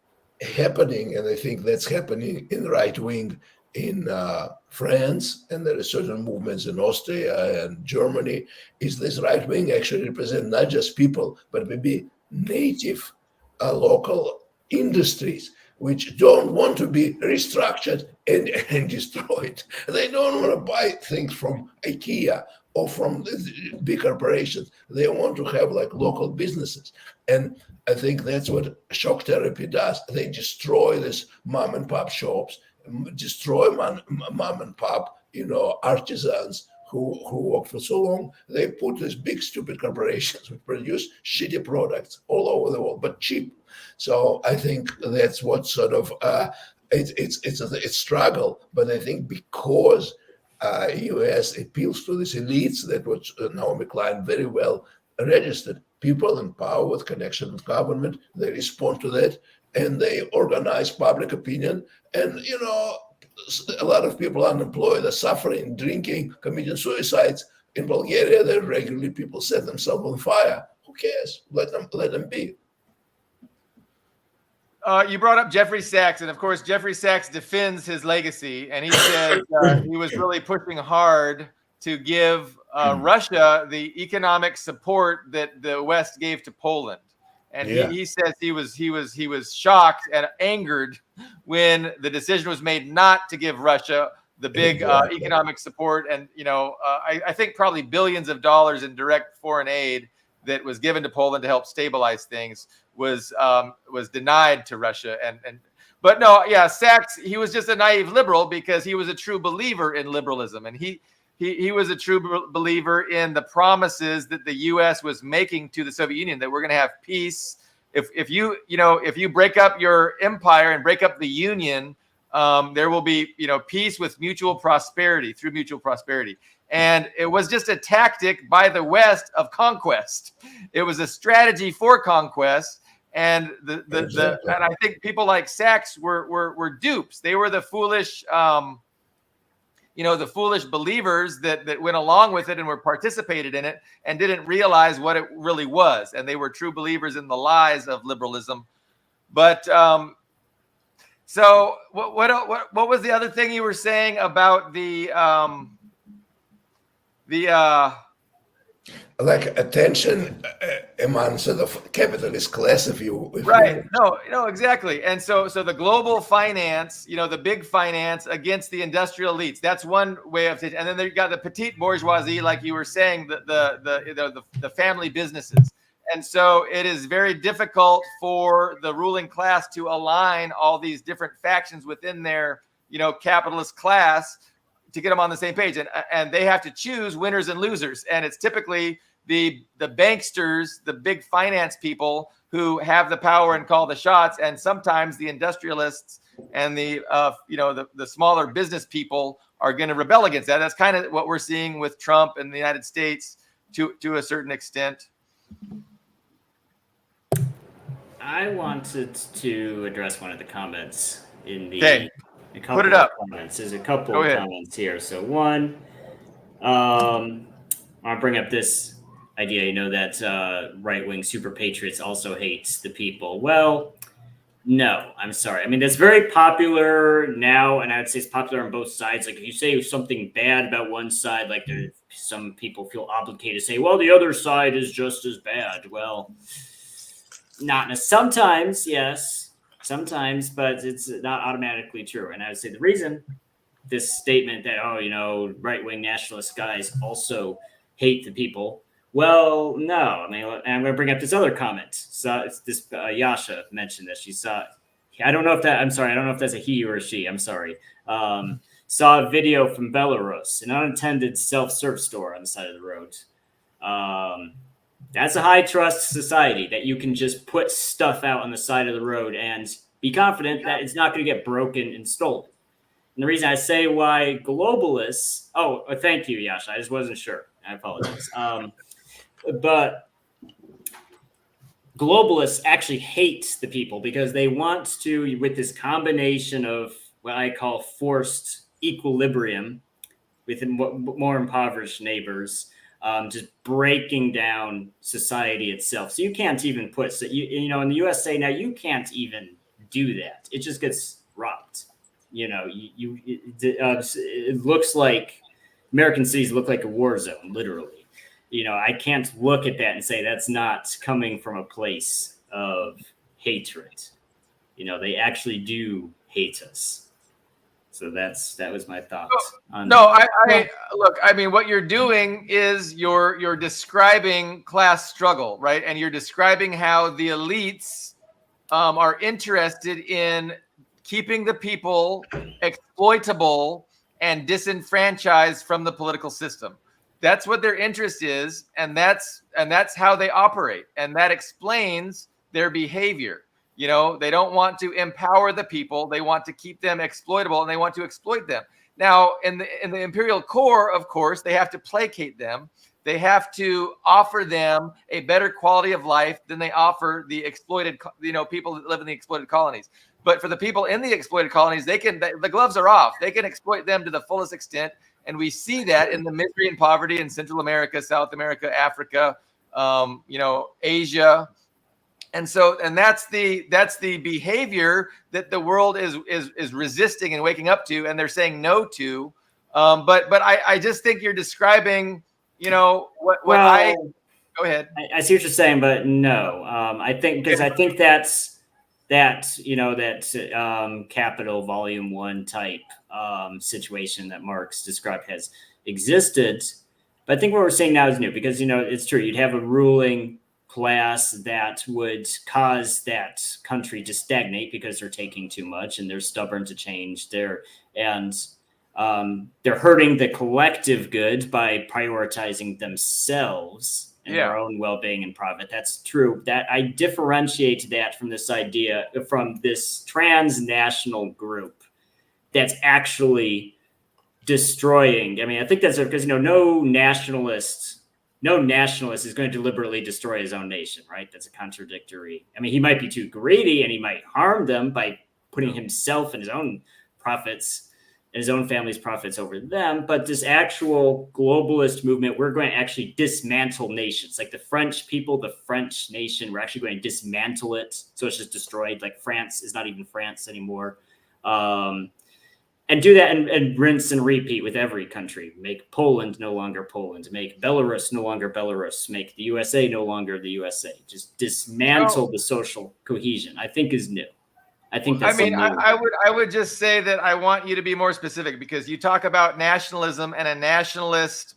happening, and I think that's happening in right wing in France, and there are certain movements in Austria and Germany, is this right wing actually represent not just people, but maybe native local industries which don't want to be restructured and destroyed. They don't want to buy things from IKEA or from the big corporations. They want to have like local businesses. And I think that's what shock therapy does. They destroy these mom and pop shops, destroy mom and pop, artisans who work for so long. They put these big stupid corporations who produce shitty products all over the world, but cheap. So I think that's what sort of it's a struggle. But I think because U.S. appeals to these elites, that what Naomi Klein very well registered, people in power with connection with government, they respond to that and they organize public opinion. And a lot of people unemployed are suffering, drinking, committing suicides. In Bulgaria, there regularly people set themselves on fire. Who cares? Let them be. You brought up Jeffrey Sachs, and of course, Jeffrey Sachs defends his legacy, and he says he was really pushing hard to give Russia the economic support that the West gave to Poland. And he says he was shocked and angered when the decision was made not to give Russia the big economic support, and I think probably billions of dollars in direct foreign aid that was given to Poland to help stabilize things was denied to Russia. But no, Sachs, he was just a naive liberal because he was a true believer in liberalism, and he was a true believer in the promises that the U.S. was making to the Soviet Union, that we're going to have peace. If you break up your empire and break up the Union, there will be peace with mutual prosperity, through mutual prosperity. And it was just a tactic by the West of conquest. It was a strategy for conquest. And and I think people like Sachs were dupes. They were the foolish the foolish believers that went along with it and were participated in it and didn't realize what it really was. And they were true believers in the lies of liberalism. But so what was the other thing you were saying about the like attention among sort of capitalist class, if you right? No, exactly. And so the global finance, the big finance against the industrial elites. That's one way of it. And then you got the petite bourgeoisie, like you were saying, the family businesses. And so it is very difficult for the ruling class to align all these different factions within their, capitalist class to get them on the same page. And they have to choose winners and losers. And it's typically the banksters, the big finance people who have the power and call the shots. And sometimes the industrialists and the smaller business people are going to rebel against that. That's kind of what we're seeing with Trump and the United States to a certain extent. I wanted to address one of the comments in the put it up. Comments. There's a couple of comments here. So one, I'll bring up this idea, that right-wing super patriots also hates the people. Well, no, I'm sorry. I mean, that's very popular now, and I would say it's popular on both sides. Like if you say something bad about one side, like some people feel obligated to say, well, the other side is just as bad. Well, not sometimes, yes, sometimes, but it's not automatically true. And I would say the reason this statement that, right-wing nationalist guys also hate the people. Well, no. I mean, I'm going to bring up this other comment. So this Yasha mentioned this. She saw, I don't know if that's a he or a she. I'm sorry. Saw a video from Belarus, an unattended self-serve store on the side of the road. That's a high trust society that you can just put stuff out on the side of the road and be confident that it's not going to get broken and stolen. And the reason I say why globalists, thank you, Yasha. I just wasn't sure. I apologize. But globalists actually hate the people because they want to, with this combination of what I call forced equilibrium with more impoverished neighbors, just breaking down society itself. So you can't even put, in the USA now, you can't even do that. It just gets robbed. It looks like American cities look like a war zone, literally. I can't look at that and say that's not coming from a place of hatred. They actually do hate us. So that was my thoughts. Look, I mean, what you're doing is you're describing class struggle, right? And you're describing how the elites are interested in keeping the people exploitable and disenfranchised from the political system. That's what their interest is, and that's how they operate, and that explains their behavior. They don't want to empower the people; they want to keep them exploitable, and they want to exploit them. Now, in the imperial core, of course, they have to placate them. They have to offer them a better quality of life than they offer the exploited, people that live in the exploited colonies. But for the people in the exploited colonies, the gloves are off. They can exploit them to the fullest extent. And we see that in the misery and poverty in Central America, South America, Africa, Asia. And that's the behavior that the world is resisting and waking up to, and they're saying no to. But I just think you're describing, go ahead. I see what you're saying, but no. I think that's Capital Volume 1 type situation that Marx described has existed. But I think what we're seeing now is new because, it's true. You'd have a ruling class that would cause that country to stagnate because they're taking too much and they're stubborn to change. They're hurting the collective good by prioritizing themselves and their own well-being and profit. That's true. That I differentiate that from this idea, from this transnational group that's actually destroying. I mean, I think that's because, no nationalist is going to deliberately destroy his own nation, right? That's a contradictory. I mean, he might be too greedy and he might harm them by putting himself and his own profits and his own family's profits over them. But this actual globalist movement, we're going to actually dismantle nations. Like the French people, the French nation, we're actually going to dismantle it. So it's just destroyed. Like France is not even France anymore. And do that and rinse and repeat with every country. Make Poland no longer Poland. Make Belarus no longer Belarus. Make the USA no longer the USA. Just dismantle the social cohesion, I think is new. I think that's I would just say that I want you to be more specific, because you talk about nationalism and a nationalist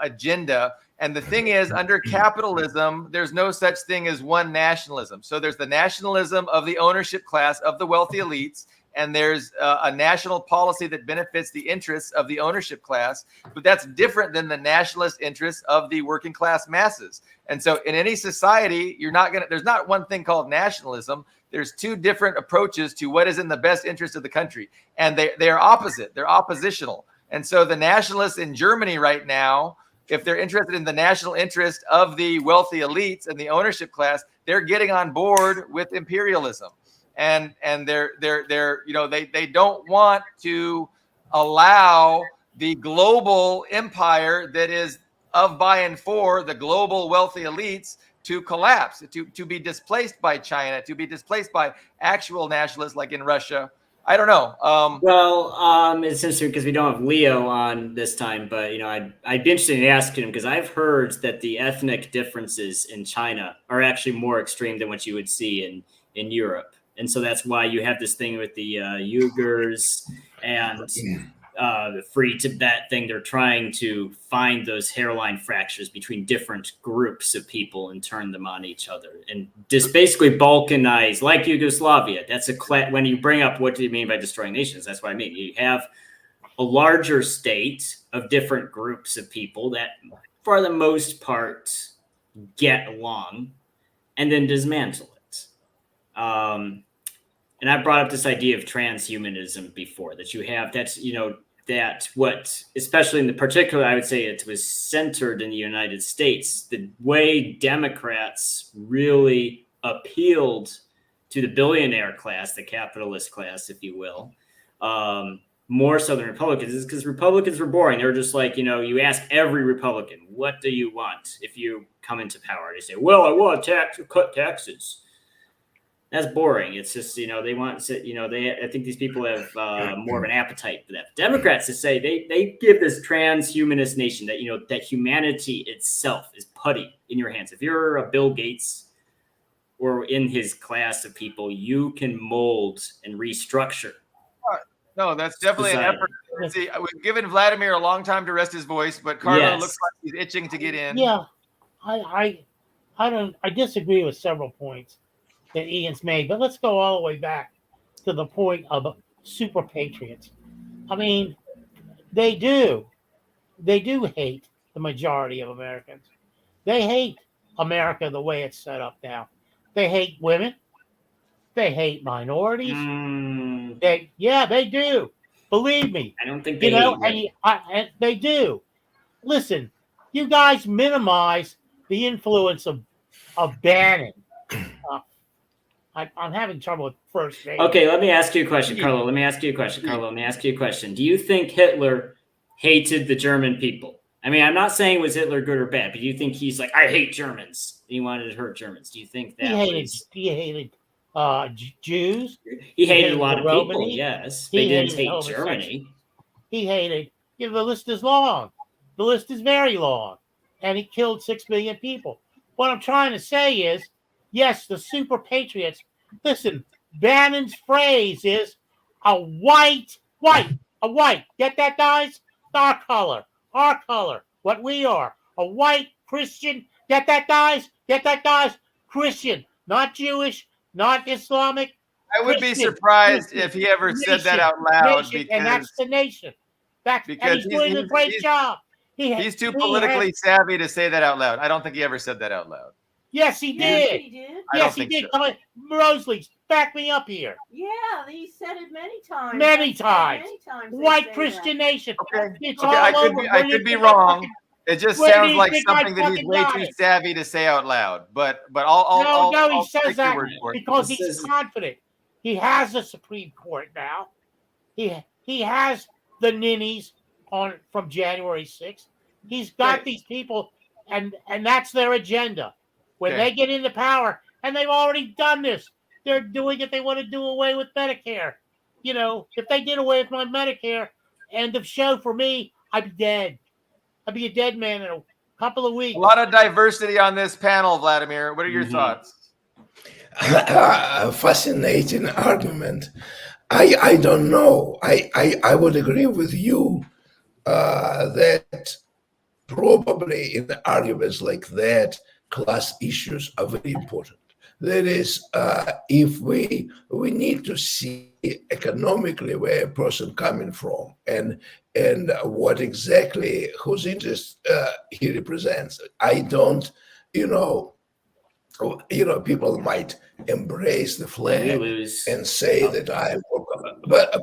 agenda. And the thing is, under capitalism, there's no such thing as one nationalism. So there's the nationalism of the ownership class, of the wealthy elites, and there's a national policy that benefits the interests of the ownership class. But that's different than the nationalist interests of the working class masses. And so in any society, there's not one thing called nationalism. There's two different approaches to what is in the best interest of the country. And they are opposite. They're oppositional. And so the nationalists in Germany right now, if they're interested in the national interest of the wealthy elites and the ownership class, they're getting on board with imperialism. And they don't want to allow the global empire that is of, by, and for the global wealthy elites to collapse, to be displaced by China, to be displaced by actual nationalists like in Russia. I don't know. It's interesting because we don't have Leo on this time, but I'd be interested in asking him, because I've heard that the ethnic differences in China are actually more extreme than what you would see in Europe, and so that's why you have this thing with the Uyghurs and the Free Tibet thing. They're trying to find those hairline fractures between different groups of people and turn them on each other and just basically balkanize, like Yugoslavia. That's when you bring up what do you mean by destroying nations, that's what I mean. You have a larger state of different groups of people that for the most part get along and then dismantle it. And I brought up this idea of transhumanism before, that you have, that what, especially in the particular, I would say it was centered in the United States, the way Democrats really appealed to the billionaire class, the capitalist class, if you will, more so than Republicans, is because Republicans were boring. They were just like, you ask every Republican, what do you want if you come into power? They say, well, I want to cut taxes. That's boring. It's just, they want to, I think these people have more of an appetite for that. Democrats, to say they give this transhumanist nation that, that humanity itself is putty in your hands. If you're a Bill Gates or in his class of people, you can mold and restructure. No, that's definitely an effort. See, we've given Vladimir a long time to rest his voice, but Carlo looks like he's itching to get in. Yeah, I disagree with several points that Ian's made, but let's go all the way back to the point of super patriots. I mean, they do hate the majority of Americans. They hate America the way it's set up now. They hate women. They hate minorities. They do. Believe me. I don't think they hate and they do. Listen, you guys minimize the influence of Bannon. I'm having trouble with first name. Okay, let me ask you a question, Carlo. Let me ask you a question. Do you think Hitler hated the German people? I mean, I'm not saying was Hitler good or bad, but do you think he's like, I hate Germans, and he wanted to hurt Germans? Do you think that he hated Jews? He hated a lot of people, yes. They didn't hate Germany. He hated, the list is long. The list is very long. And he killed 6 million people. What I'm trying to say is, yes, the super patriots. Listen, Bannon's phrase is a white. Get that, guys? Our color. What we are. A white Christian. Get that, guys? Christian. Not Jewish, not Islamic. I would be surprised if he ever said that out loud. And that's the nation. And he's doing a great job. He's too politically savvy to say that out loud. I don't think he ever said that out loud. Yes, he did. Yes, he did. So. Rosalie, back me up here. Yeah, he said it many times. Many times. White Christian nation. Okay. I could be wrong. It just sounds like something that he's way too savvy to say out loud. But I'll he says that because he's confident. He has a Supreme Court now. He has the ninnies from January 6th. He's got these people, and that's their agenda. When they get into power, and they've already done this, they're doing it. They want to do away with Medicare. You know, if they did away with my Medicare, end of show for me, I'd be dead. I'd be a dead man in a couple of weeks. A lot of diversity on this panel, Vladimir. What are your thoughts? Fascinating argument. I don't know. I would agree with you that probably in arguments like that, class issues are very important. That is, if we need to see economically where a person coming from and what exactly whose interest he represents. I don't, people might embrace the flag and say that I'm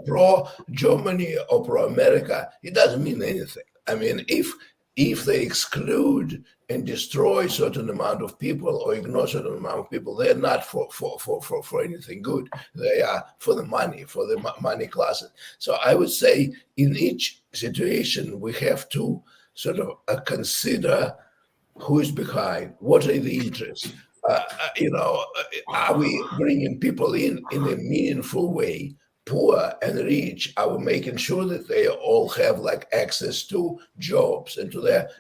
pro Germany or pro America. It doesn't mean anything. I mean, if they exclude and destroy certain amount of people or ignore certain amount of people, they're not for anything good. They are for the money classes. So I would say in each situation we have to sort of consider who is behind, what are the interests. Are we bringing people in a meaningful way? Poor and rich, are we making sure that they all have like access to jobs and to their,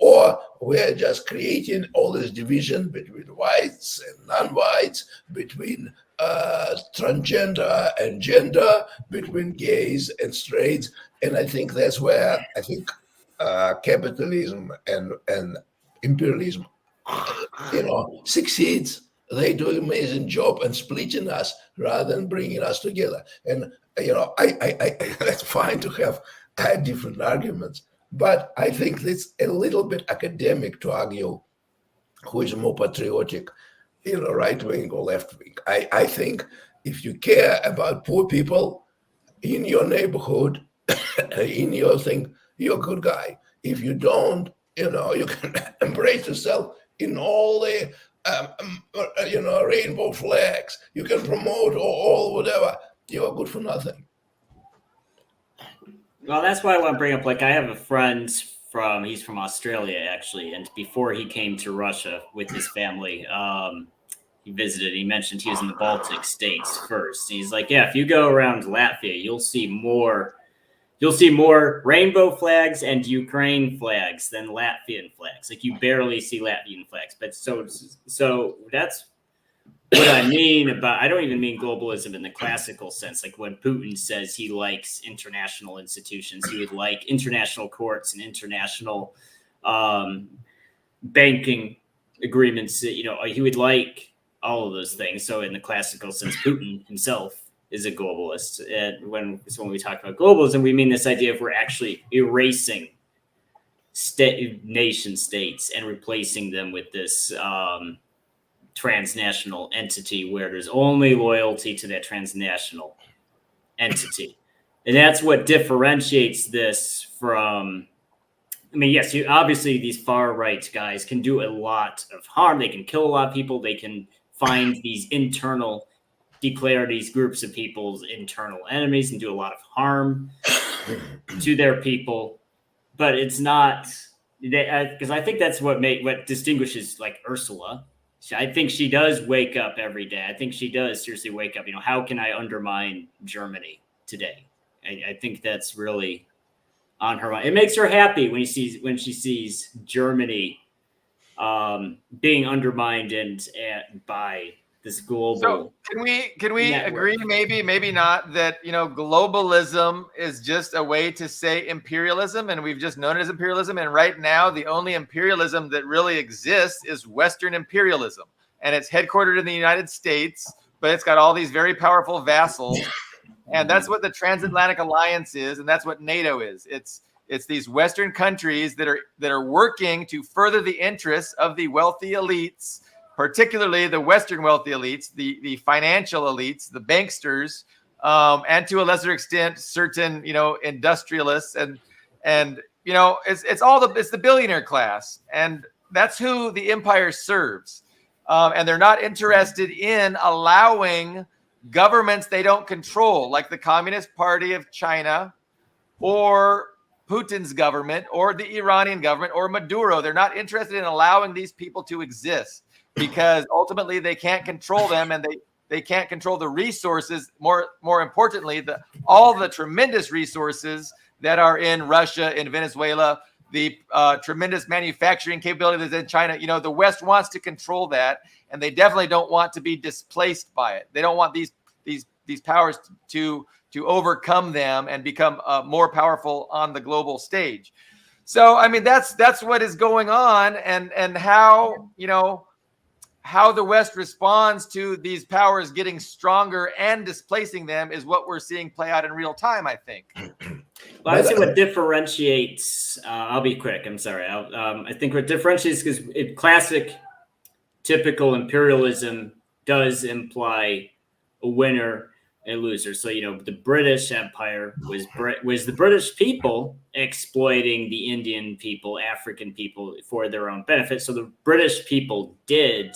or we're just creating all this division between whites and non-whites, between transgender and gender, between gays and straights. And I think that's where I think capitalism and imperialism, succeeds. They do an amazing job in splitting us rather than bringing us together. And, I that's fine to have different arguments, but I think it's a little bit academic to argue who is more patriotic, right wing or left wing. I think if you care about poor people in your neighborhood, in your thing, you're a good guy. If you don't, you can embrace yourself in all the rainbow flags. You can promote all whatever. You're good for nothing. Well, that's why I want to bring up. Like, I have a friend he's from Australia actually, and before he came to Russia with his family, he visited. He mentioned he was in the Baltic states first. And he's like, yeah, if you go around Latvia, you'll see more rainbow flags and Ukraine flags than Latvian flags. Like, you barely see Latvian flags. But so that's what I mean about, I don't even mean globalism in the classical sense. Like when Putin says he likes international institutions, he would like international courts and international banking agreements. He would like all of those things. So in the classical sense, Putin himself is a globalist. And when we talk about globalism, we mean this idea of we're actually erasing nation states and replacing them with this transnational entity where there's only loyalty to that transnational entity. And that's what differentiates this from, yes, obviously these far right guys can do a lot of harm. They can kill a lot of people. They can find declare these groups of people's internal enemies and do a lot of harm to their people. But it's not, because I think that's what distinguishes like Ursula. I think she does wake up every day. I think she does seriously wake up. How can I undermine Germany today? I think that's really on her mind. It makes her happy when she sees Germany being undermined and by this global. So can we agree, maybe not, that globalism is just a way to say imperialism, and we've just known it as imperialism, and right now the only imperialism that really exists is Western imperialism, and it's headquartered in the United States, but it's got all these very powerful vassals, and that's what the transatlantic alliance is, and that's what NATO is. It's these Western countries that are working to further the interests of the wealthy elites, particularly the Western wealthy elites, the financial elites, the banksters, and to a lesser extent, certain, industrialists, and it's the billionaire class, and that's who the empire serves, and they're not interested in allowing governments they don't control, like the Communist Party of China, or Putin's government or the Iranian government or Maduro. They're not interested in allowing these people to exist because ultimately they can't control them, and they can't control the resources. More importantly, all the tremendous resources that are in Russia, in Venezuela, the tremendous manufacturing capability that's in China. The West wants to control that, and they definitely don't want to be displaced by it. They don't want these powers to overcome them and become more powerful on the global stage. So, I mean, that's what is going on, and how the West responds to these powers getting stronger and displacing them is what we're seeing play out in real time, I think. Well, I would say what differentiates, I'll be quick, I'm sorry. I think what differentiates, because classic, typical imperialism does imply a winner and loser. So, the British Empire was the British people exploiting the Indian people, African people for their own benefit. So the British people the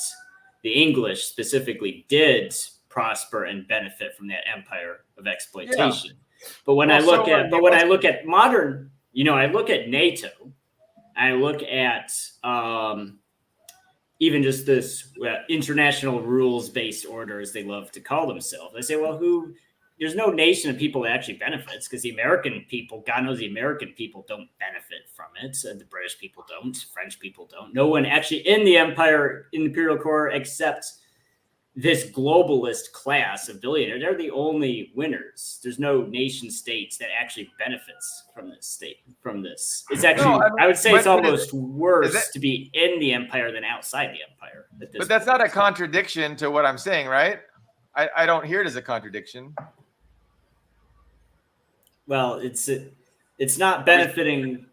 English specifically did prosper and benefit from that empire of exploitation. Yeah. But when I look at modern, I look at NATO, I look at even just this international rules-based order, as they love to call themselves. I say, well, there's no nation of people that actually benefits, because the American people, God knows the American people don't benefit from it. The British people don't, French people don't. No one actually in the Imperial Core except this globalist class of billionaires. They're the only winners. There's no nation states that actually benefits from this. It's actually, I would say it's almost worse to be in the empire than outside the empire. But that's not a contradiction to what I'm saying, right? I don't hear it as a contradiction. Well, it's not benefiting.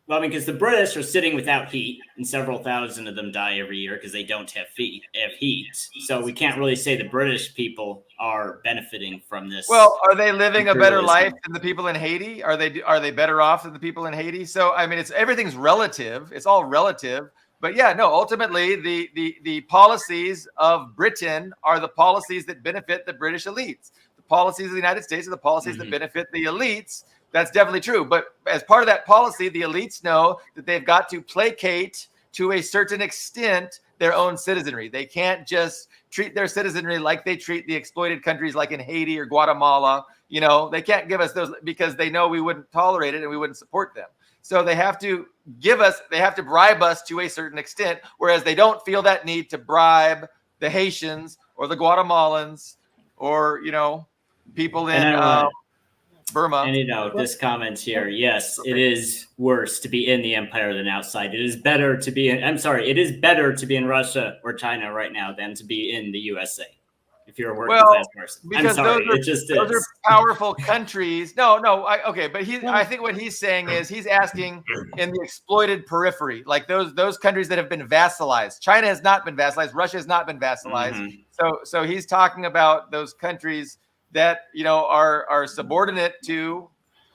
Well, I mean, because the British are sitting without heat, and several thousand of them die every year because they don't have heat. So we can't really say the British people are benefiting from this. Well, are they living a better life than the people in Haiti? Are they better off than the people in Haiti? So, I mean, everything's relative. It's all relative. But yeah, no, ultimately, the policies of Britain are the policies that benefit the British elites. The policies of the United States are the policies that benefit the elites. That's definitely true. But as part of that policy, the elites know that they've got to placate to a certain extent their own citizenry. They can't just treat their citizenry like they treat the exploited countries like in Haiti or Guatemala. They can't give us those because they know we wouldn't tolerate it and we wouldn't support them. So they have to bribe us to a certain extent, whereas they don't feel that need to bribe the Haitians or the Guatemalans or, people in Burma. And this comment here, yes, it is worse to be in the empire than outside. It is better to be in Russia or China right now than to be in the USA. If you're a working class person. Because those are powerful countries. Okay, but I think what he's saying is he's asking in the exploited periphery, like those countries that have been vassalized. China has not been vassalized. Russia has not been vassalized. Mm-hmm. So he's talking about those countries that are subordinate to.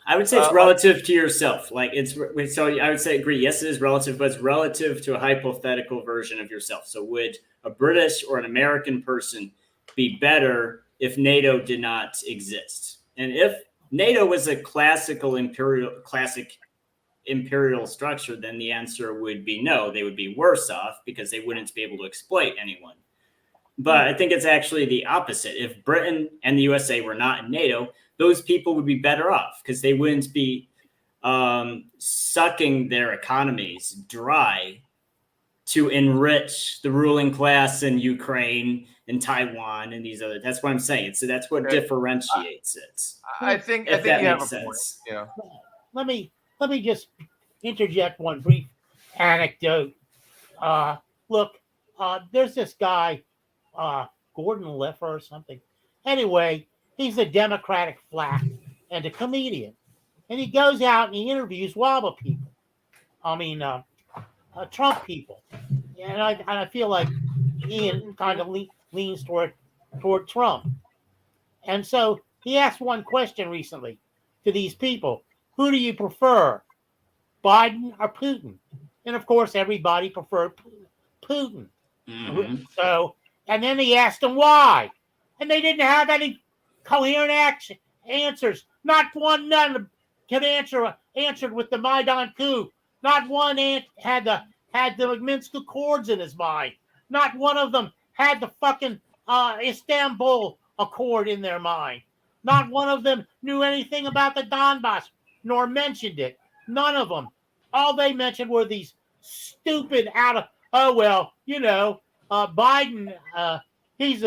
I would say it's relative to yourself. So I would say agree. Yes, it is relative, but it's relative to a hypothetical version of yourself. So would a British or an American person be better if NATO did not exist? And if NATO was a classic imperial structure, then the answer would be no. They would be worse off because they wouldn't be able to exploit anyone. But I think it's actually the opposite. If Britain and the USA were not in NATO, those people would be better off because they wouldn't be sucking their economies dry to enrich the ruling class in Ukraine and Taiwan and these other. That's what I'm saying. So that's what differentiates it. I think you have a point. Yeah. Let me just interject one brief anecdote. Look, there's this guy. Gordon Liffer or something. Anyway, he's a Democratic flack and a comedian. And he goes out and he interviews WABA people. Trump people. And I feel like Ian kind of leans toward Trump. And so he asked one question recently to these people. Who do you prefer, Biden or Putin? And of course, everybody preferred Putin. Mm-hmm. So, and then he asked them why. And they didn't have any coherent answers. Not one, none. could answered with the Maidan coup. Not one had the Minsk Accords in his mind. Not one of them had the fucking Istanbul Accord in their mind. Not one of them knew anything about the Donbass, nor mentioned it. None of them. All they mentioned were these stupid Biden. He's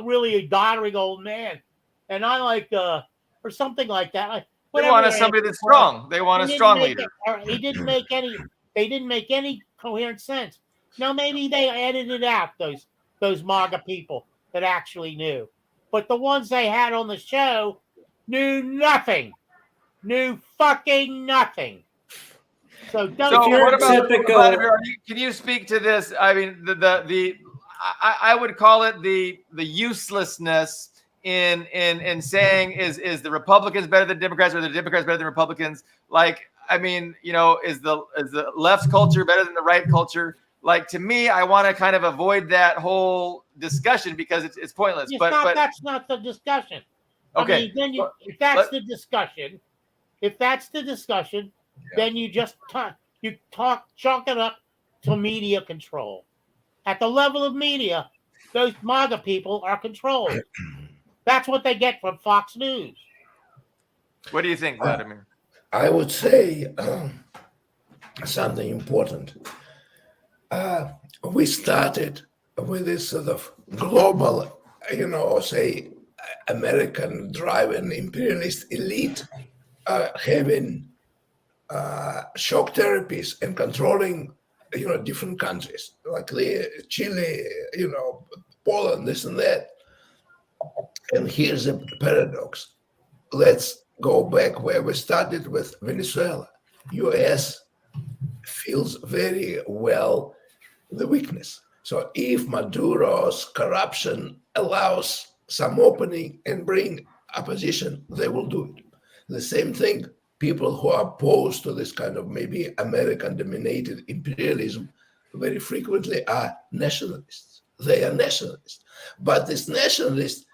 really a doddering old man, and I like or something like that. They want somebody that's strong. They want a strong leader. He didn't make any. They didn't make any coherent sense. Now maybe they edited out those MAGA people that actually knew, but the ones they had on the show knew nothing. Knew fucking nothing. So what about Vladimir? Can you speak to this? I mean, I would call it the uselessness in saying is the Republicans better than Democrats or the Democrats better than Republicans? Like, I mean, is the left's culture better than the right culture? Like, to me, I want to kind of avoid that whole discussion because it's pointless. That's not the discussion. Okay. I mean, if that's the discussion, then you just chalk it up to media control. At the level of media, those MAGA people are controlled. That's what they get from Fox News. What do you think, Vladimir? I would say something important. We started with this sort of global, say, American driven imperialist elite having shock therapies and controlling, different countries like Chile, Poland, this and that. And here's a paradox. Let's go back where we started with Venezuela. U.S. feels very well the weakness. So if Maduro's corruption allows some opening and bring opposition, they will do it. The same thing, people who are opposed to this kind of maybe American-dominated imperialism very frequently are nationalists. They are nationalists. But these nationalists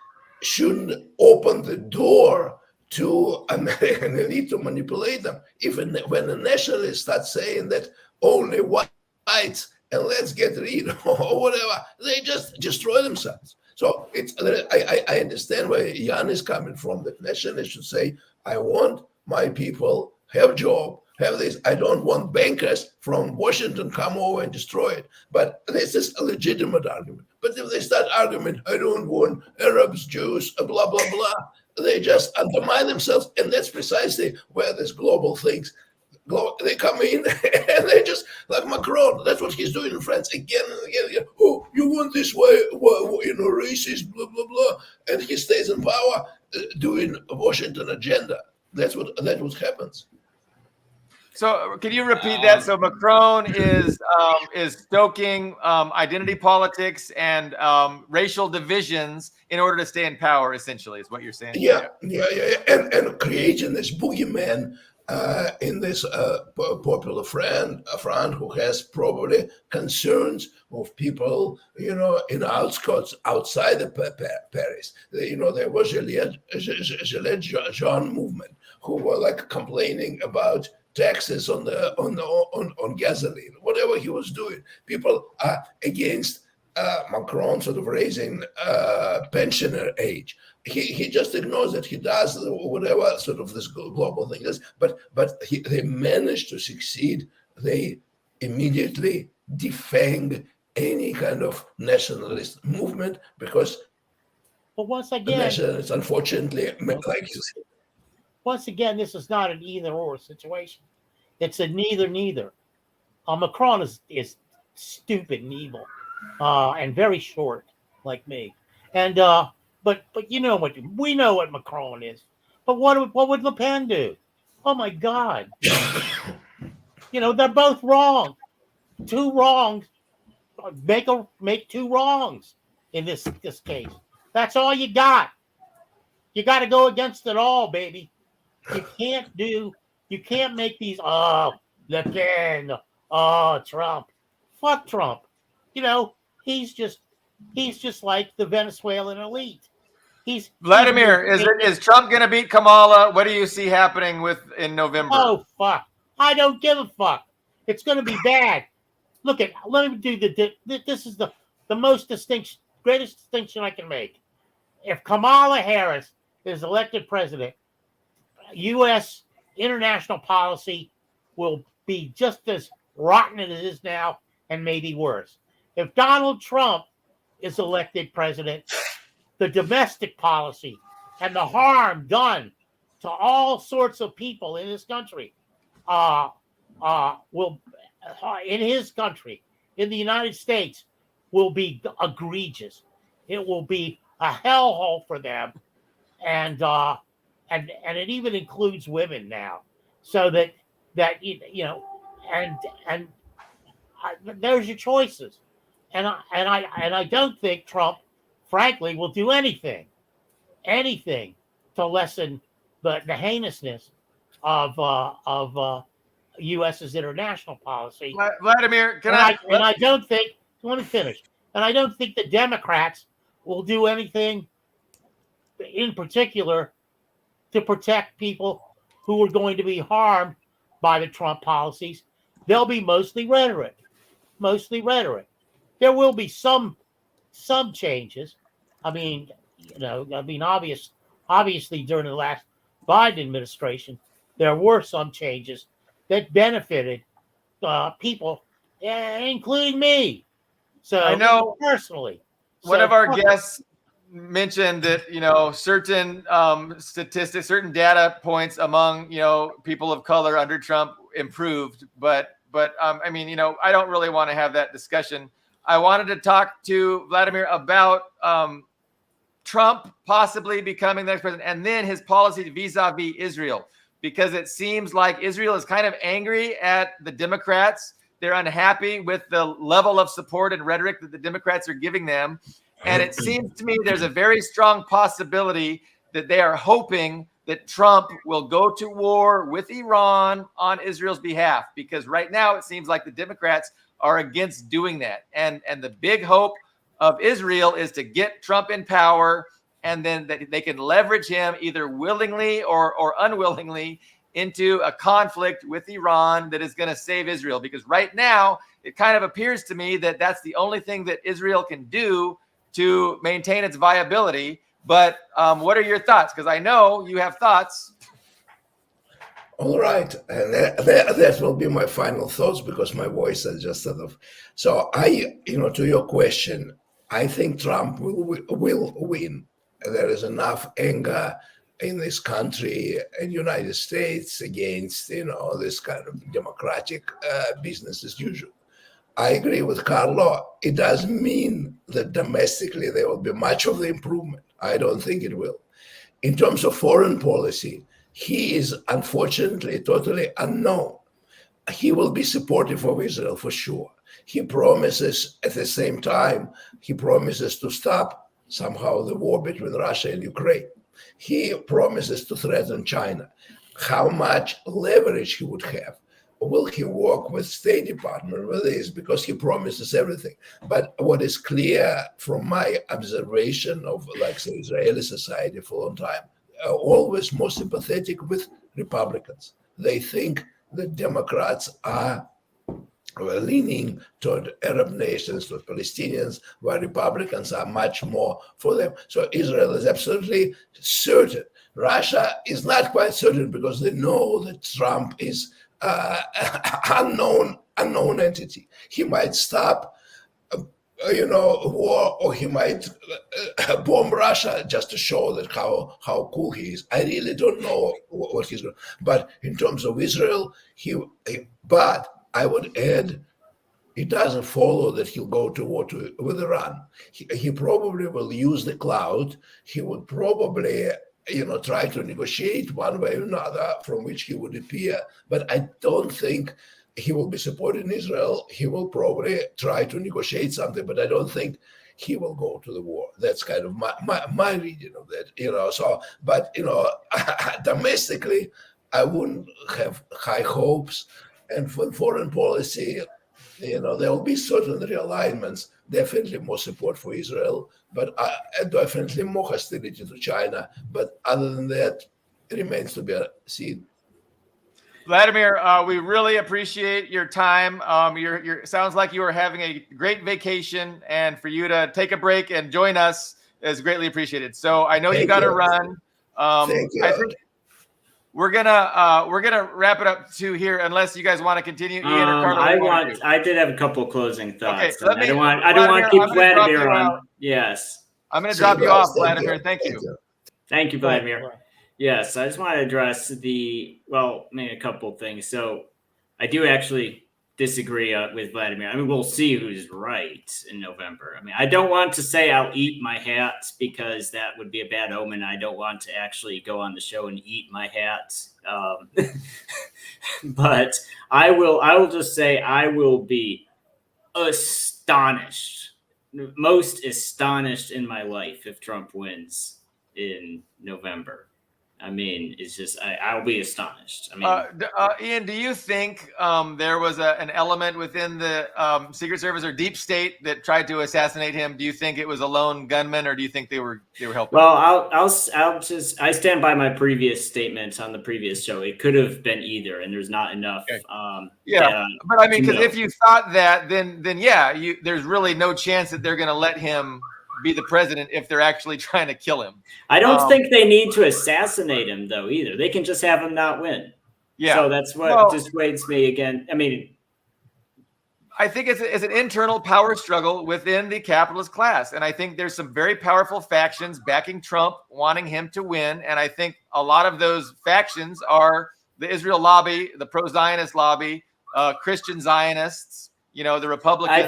shouldn't open the door to American elite to manipulate them. Even when the nationalists start saying that only whites and let's get rid or whatever, they just destroy themselves. So I understand where Jan is coming from. The nationalists should say, I want my people have job, have this. I don't want bankers from Washington come over and destroy it. But this is a legitimate argument. But if they start arguing, I don't want Arabs, Jews, blah, blah, blah, they just undermine themselves. And that's precisely where this global things, they come in and they just, like Macron, that's what he's doing in France again and again. Oh, you want this way, racist, blah, blah, blah. And he stays in power doing a Washington agenda. That's what happens. So can you repeat that? So Macron is stoking identity politics and racial divisions in order to stay in power, essentially, is what you're saying. Yeah. And creating this boogeyman in this popular front who has probably concerns of people, in outskirts outside of Paris. There was Gilets Jaunes movement who were like complaining about taxes on gasoline, whatever he was doing. People are against Macron sort of raising pensioner age. He just ignores it. He does whatever sort of this global thing is, but they managed to succeed. They immediately defang any kind of nationalist movement because once again, nationalists, unfortunately, like you said, once again, this is not an either-or situation. It's a neither. Macron is stupid and evil, and very short, like me. And but we know what Macron is. But what would Le Pen do? Oh my God! They're both wrong. Two wrongs make two wrongs in this case. That's all you got. You got to go against it all, baby. You can't make these, Le Pen, Trump. Fuck Trump. He's just like the Venezuelan elite. Vladimir, is Trump going to beat Kamala? What do you see happening in November? Oh fuck! I don't give a fuck. It's going to be bad. Look at. Let me do this is the greatest distinction I can make. If Kamala Harris is elected president, U.S. international policy will be just as rotten as it is now, and maybe worse. If Donald Trump is elected president, the domestic policy and the harm done to all sorts of people in this country will, in his country, in the United States, will be egregious. It will be a hellhole for them, and it even includes women now. So that there's your choices, and I don't think Trump, frankly, will do anything to lessen the heinousness of U.S.'s international policy. Vladimir, I don't think. Let me finish. And I don't think the Democrats will do anything in particular to protect people who are going to be harmed by the Trump policies. They'll be mostly rhetoric. There will be some changes. Obviously during the last Biden administration, there were some changes that benefited people, including me. So I know personally, one of our guests mentioned that certain statistics, certain data points among people of color under Trump improved, but I don't really want to have that discussion. I wanted to talk to Vladimir about Trump possibly becoming the next president, and then his policy vis-a-vis Israel, because it seems like Israel is kind of angry at the Democrats. They're unhappy with the level of support and rhetoric that the Democrats are giving them. And it seems to me there's a very strong possibility that they are hoping that Trump will go to war with Iran on Israel's behalf, because right now it seems like the Democrats are against doing that. And the big hope of Israel is to get Trump in power, and then that they can leverage him either willingly or unwillingly into a conflict with Iran that is going to save Israel. Because right now it kind of appears to me that that's the only thing that Israel can do to maintain its viability. But what are your thoughts? Because I know you have thoughts. All right, and that will be my final thoughts, because my voice is just sort of. So to your question, I think Trump will win. There is enough anger in this country and United States against this kind of democratic business as usual. I agree with Carlo. It doesn't mean that domestically there will be much of the improvement. I don't think it will. In terms of foreign policy, he is unfortunately totally unknown. He will be supportive of Israel for sure. He promises at the same time, to stop somehow the war between Russia and Ukraine. He promises to threaten China. How much leverage he would have? Will he work with State Department with this? Because he promises everything. But what is clear from my observation of, Israeli society for a long time, always more sympathetic with Republicans. They think the Democrats are leaning toward Arab nations, toward Palestinians, while Republicans are much more for them. So Israel is absolutely certain. Russia is not quite certain, because they know that Trump is unknown entity. He might stop war, or he might bomb Russia just to show that how cool he is. I really don't know what he's doing. But in terms of Israel, but I would add, it doesn't follow that he'll go to war with Iran. He probably will use the clout. He would probably try to negotiate one way or another from which he would appear. But I don't think he will be supporting Israel. He will probably try to negotiate something, but I don't think he will go to the war. That's kind of my reading of that, So, but, domestically, I wouldn't have high hopes. And for foreign policy, there will be certain realignments, definitely more support for Israel, but definitely more hostility to China. But other than that, it remains to be seen. Vladimir, we really appreciate your time. Sounds like you are having a great vacation, and for you to take a break and join us is greatly appreciated. So I know you got to run. Thank you. I think we're gonna wrap it up to here, unless you guys want to continue. Ian or Carlo, I did have a couple closing thoughts. Okay, I don't want to keep Vladimir on. Yes, I'm going to drop you off, Vladimir. Thank you. Thank you, Vladimir. Yes, I just want to address maybe a couple of things. So I do actually disagree with Vladimir. I mean, we'll see who's right in November. I mean, I don't want to say I'll eat my hat because that would be a bad omen. I don't want to actually go on the show and eat my hat. But I will just say I will be astonished, most astonished in my life if Trump wins in November. I mean, it's just I'll be astonished. I mean, Ian, do you think there was an element within the Secret Service or deep state that tried to assassinate him? Do you think it was a lone gunman, or do you think they were helping? Well, I stand by my previous statements on the previous show. It could have been either, and there's not enough. Okay. But I mean, because if you thought that, then there's really no chance that they're going to let him be the president if they're actually trying to kill him. I don't think they need to assassinate him though either. They can just have him not win. Yeah. So that's what dissuades me again. I mean, I think it's an internal power struggle within the capitalist class. And I think there's some very powerful factions backing Trump, wanting him to win. And I think a lot of those factions are the Israel lobby, the pro-Zionist lobby, Christian Zionists, the Republicans.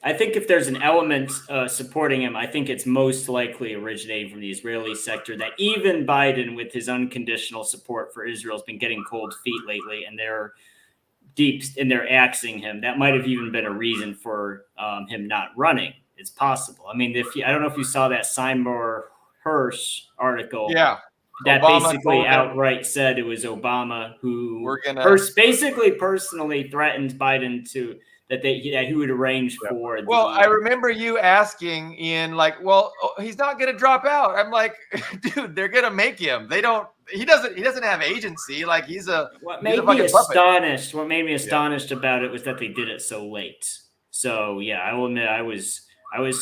I think if there's an element supporting him, I think it's most likely originating from the Israeli sector. That even Biden, with his unconditional support for Israel, has been getting cold feet lately, and they're axing him. That might have even been a reason for him not running. It's possible. I mean, I don't know if you saw that Seymour Hersh article. Yeah. That Obama basically outright said it was Obama who basically personally threatened Biden that he would arrange for. I remember you asking Ian, he's not going to drop out. I'm like, dude, they're going to make him. He doesn't have agency. Like What made me astonished about it was that they did it so late. So yeah, I will admit I was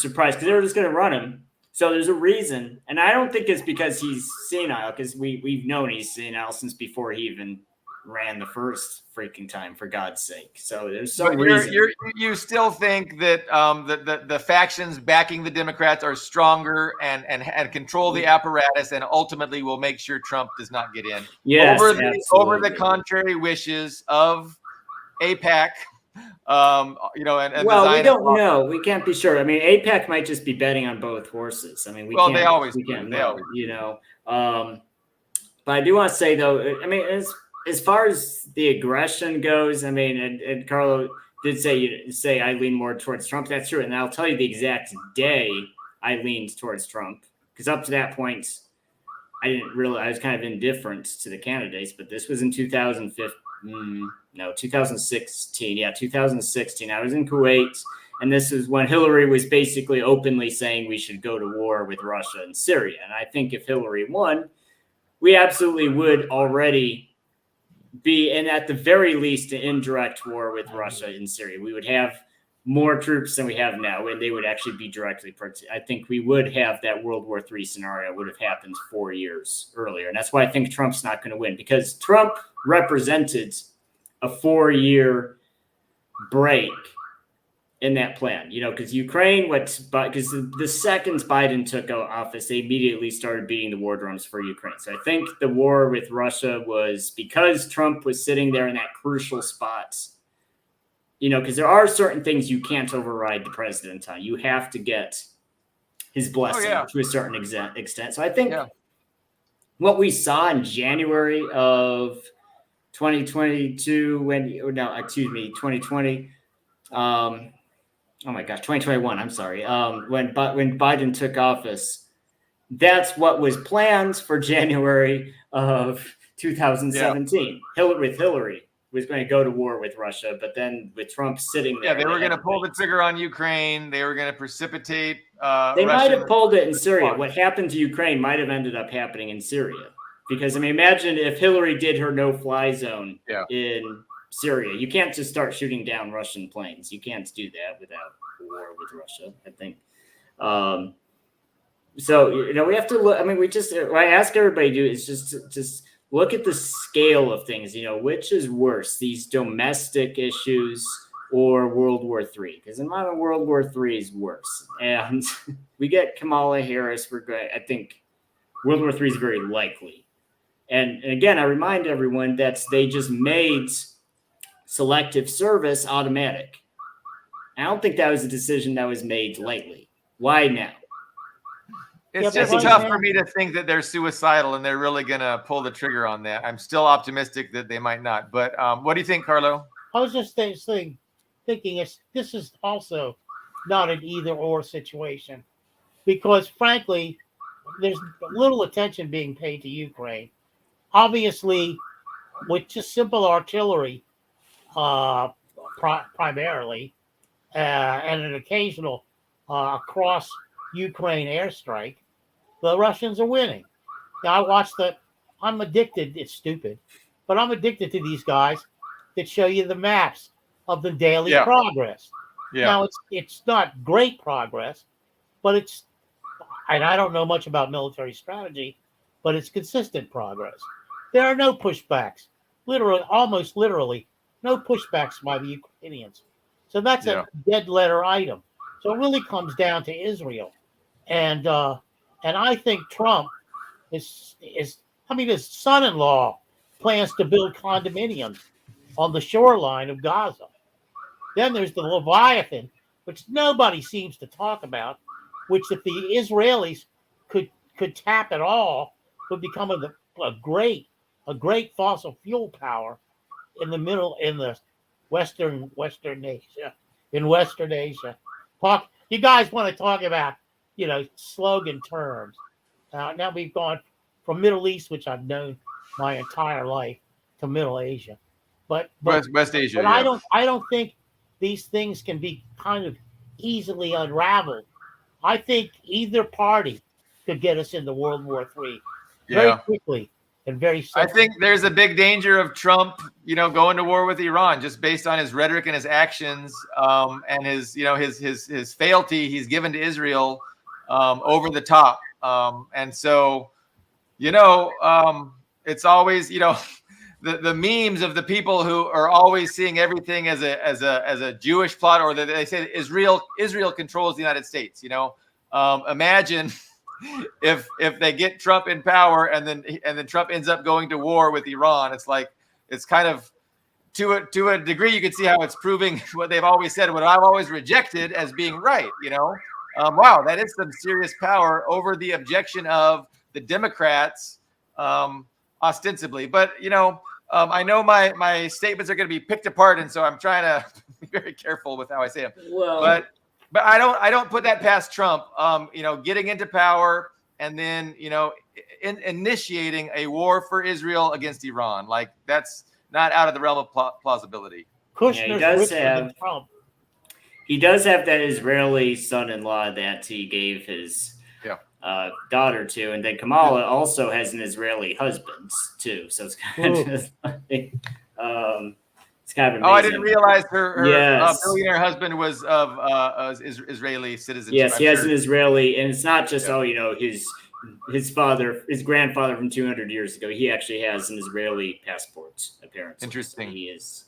surprised because they were just going to run him. So there's a reason. And I don't think it's because he's senile, because we've known he's senile since before he even ran the first freaking time, for God's sake. So there's some reason. You still think that the factions backing the Democrats are stronger and control the apparatus and ultimately will make sure Trump does not get in. Yes, over the contrary wishes of AIPAC. And we don't know. We can't be sure. I mean, AIPAC might just be betting on both horses. I mean, they always know. But I do want to say though, I mean, as far as the aggression goes, I mean, and Carlo did say I lean more towards Trump. That's true. And I'll tell you the exact day I leaned towards Trump, because up to that point, I was kind of indifferent to the candidates, but this was in 2016. Yeah, 2016. I was in Kuwait, and this is when Hillary was basically openly saying we should go to war with Russia and Syria. And I think if Hillary won, we absolutely would already be, and at the very least, an indirect war with Russia and Syria. We would have more troops than we have now, and they would actually be directly. I think we would have that World War III scenario would have happened 4 years earlier. And that's why I think Trump's not going to win, because Trump represented a 4-year break in that plan, because Ukraine, because the second Biden took office, they immediately started beating the war drums for Ukraine. So I think the war with Russia was because Trump was sitting there in that crucial spot, because there are certain things you can't override the president on. You have to get his blessing to a certain extent. So I think what we saw in January of 2022, 2020, 2021. I'm sorry. When Biden took office, that's what was planned for January of 2017. With Hillary. was going to go to war with Russia, but then with Trump sitting there, they were going to pull the trigger on Ukraine. They were going to precipitate. They might have Russian pulled it in Syria. response. What happened to Ukraine might have ended up happening in Syria, because I mean, imagine if Hillary did her no-fly zone in Syria. You can't just start shooting down Russian planes. You can't do that without war with Russia, I think. So, we have to look. I mean, what I ask everybody to do is just look at the scale of things. Which is worse, these domestic issues or World War III? Because in my mind, World War III is worse. And we get Kamala Harris. I think World War III is very likely. And again, I remind everyone that they just made selective service automatic. I don't think that was a decision that was made lightly. Why now? It's just tough for me to think that they're suicidal and they're really going to pull the trigger on that. I'm still optimistic that they might not. But what do you think, Carlo? I was just thinking this is also not an either-or situation, because frankly, there's little attention being paid to Ukraine. Obviously, with just simple artillery, primarily, and an occasional across Ukraine airstrike, the Russians are winning. Now, I'm addicted, it's stupid, but I'm addicted to these guys that show you the maps of the daily progress. Yeah. Now, it's not great progress, but and I don't know much about military strategy, but it's consistent progress. There are no pushbacks, almost literally, no pushbacks by the Ukrainians. So that's a dead letter item. So it really comes down to Israel. And I think Trump his son-in-law plans to build condominiums on the shoreline of Gaza. Then there's the Leviathan, which nobody seems to talk about, which if the Israelis could tap at all, would become a great fossil fuel power in the Western Asia. You guys want to talk about, slogan terms. Now we've gone from Middle East, which I've known my entire life, to Middle Asia. But West Asia. But I don't think these things can be kind of easily unraveled. I think either party could get us into World War III very quickly and very soon. I think there's a big danger of Trump, going to war with Iran just based on his rhetoric and his actions, and his fealty he's given to Israel over the top. And so, it's always, the memes of the people who are always seeing everything as a Jewish plot, or that they say Israel controls the United States. Imagine if they get Trump in power and then Trump ends up going to war with Iran. It's kind of to a degree you can see how it's proving what they've always said, what I've always rejected as being right. Wow, that is some serious power over the objection of the Democrats, ostensibly. But I know my statements are going to be picked apart, and so I'm trying to be very careful with how I say them. Well, but I don't put that past Trump. Getting into power and then initiating a war for Israel against Iran, that's not out of the realm of plausibility. He does have that Israeli son-in-law that he gave his daughter to, and then Kamala also has an Israeli husband too. So it's kind of it's kind of amazing. Oh, I didn't realize her billionaire husband was of Israeli citizenship. Yes, he has an Israeli, and it's not just his grandfather from 200 years ago. He actually has an Israeli passport, apparently. Interesting. So he is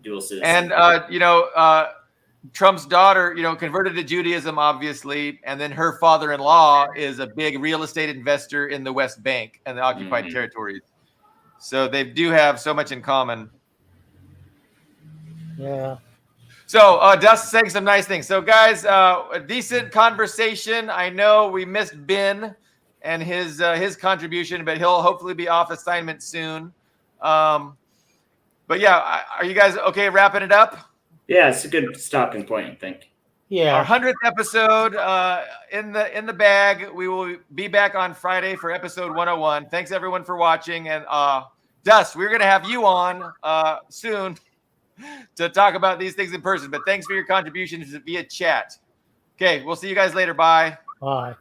dual citizen. And Trump's daughter, converted to Judaism, obviously, and then her father-in-law is a big real estate investor in the West Bank and the occupied territories. So they do have so much in common. Yeah. So Dust saying some nice things. So guys, a decent conversation. I know we missed Ben and his contribution, but he'll hopefully be off assignment soon. But yeah, are you guys okay wrapping it up? Yeah, it's a good stopping point, I think. Yeah. Our 100th episode in the bag. We will be back on Friday for episode 101. Thanks everyone for watching, and Dust, we're going to have you on soon to talk about these things in person. But thanks for your contributions via chat. Okay, we'll see you guys later. Bye. Bye.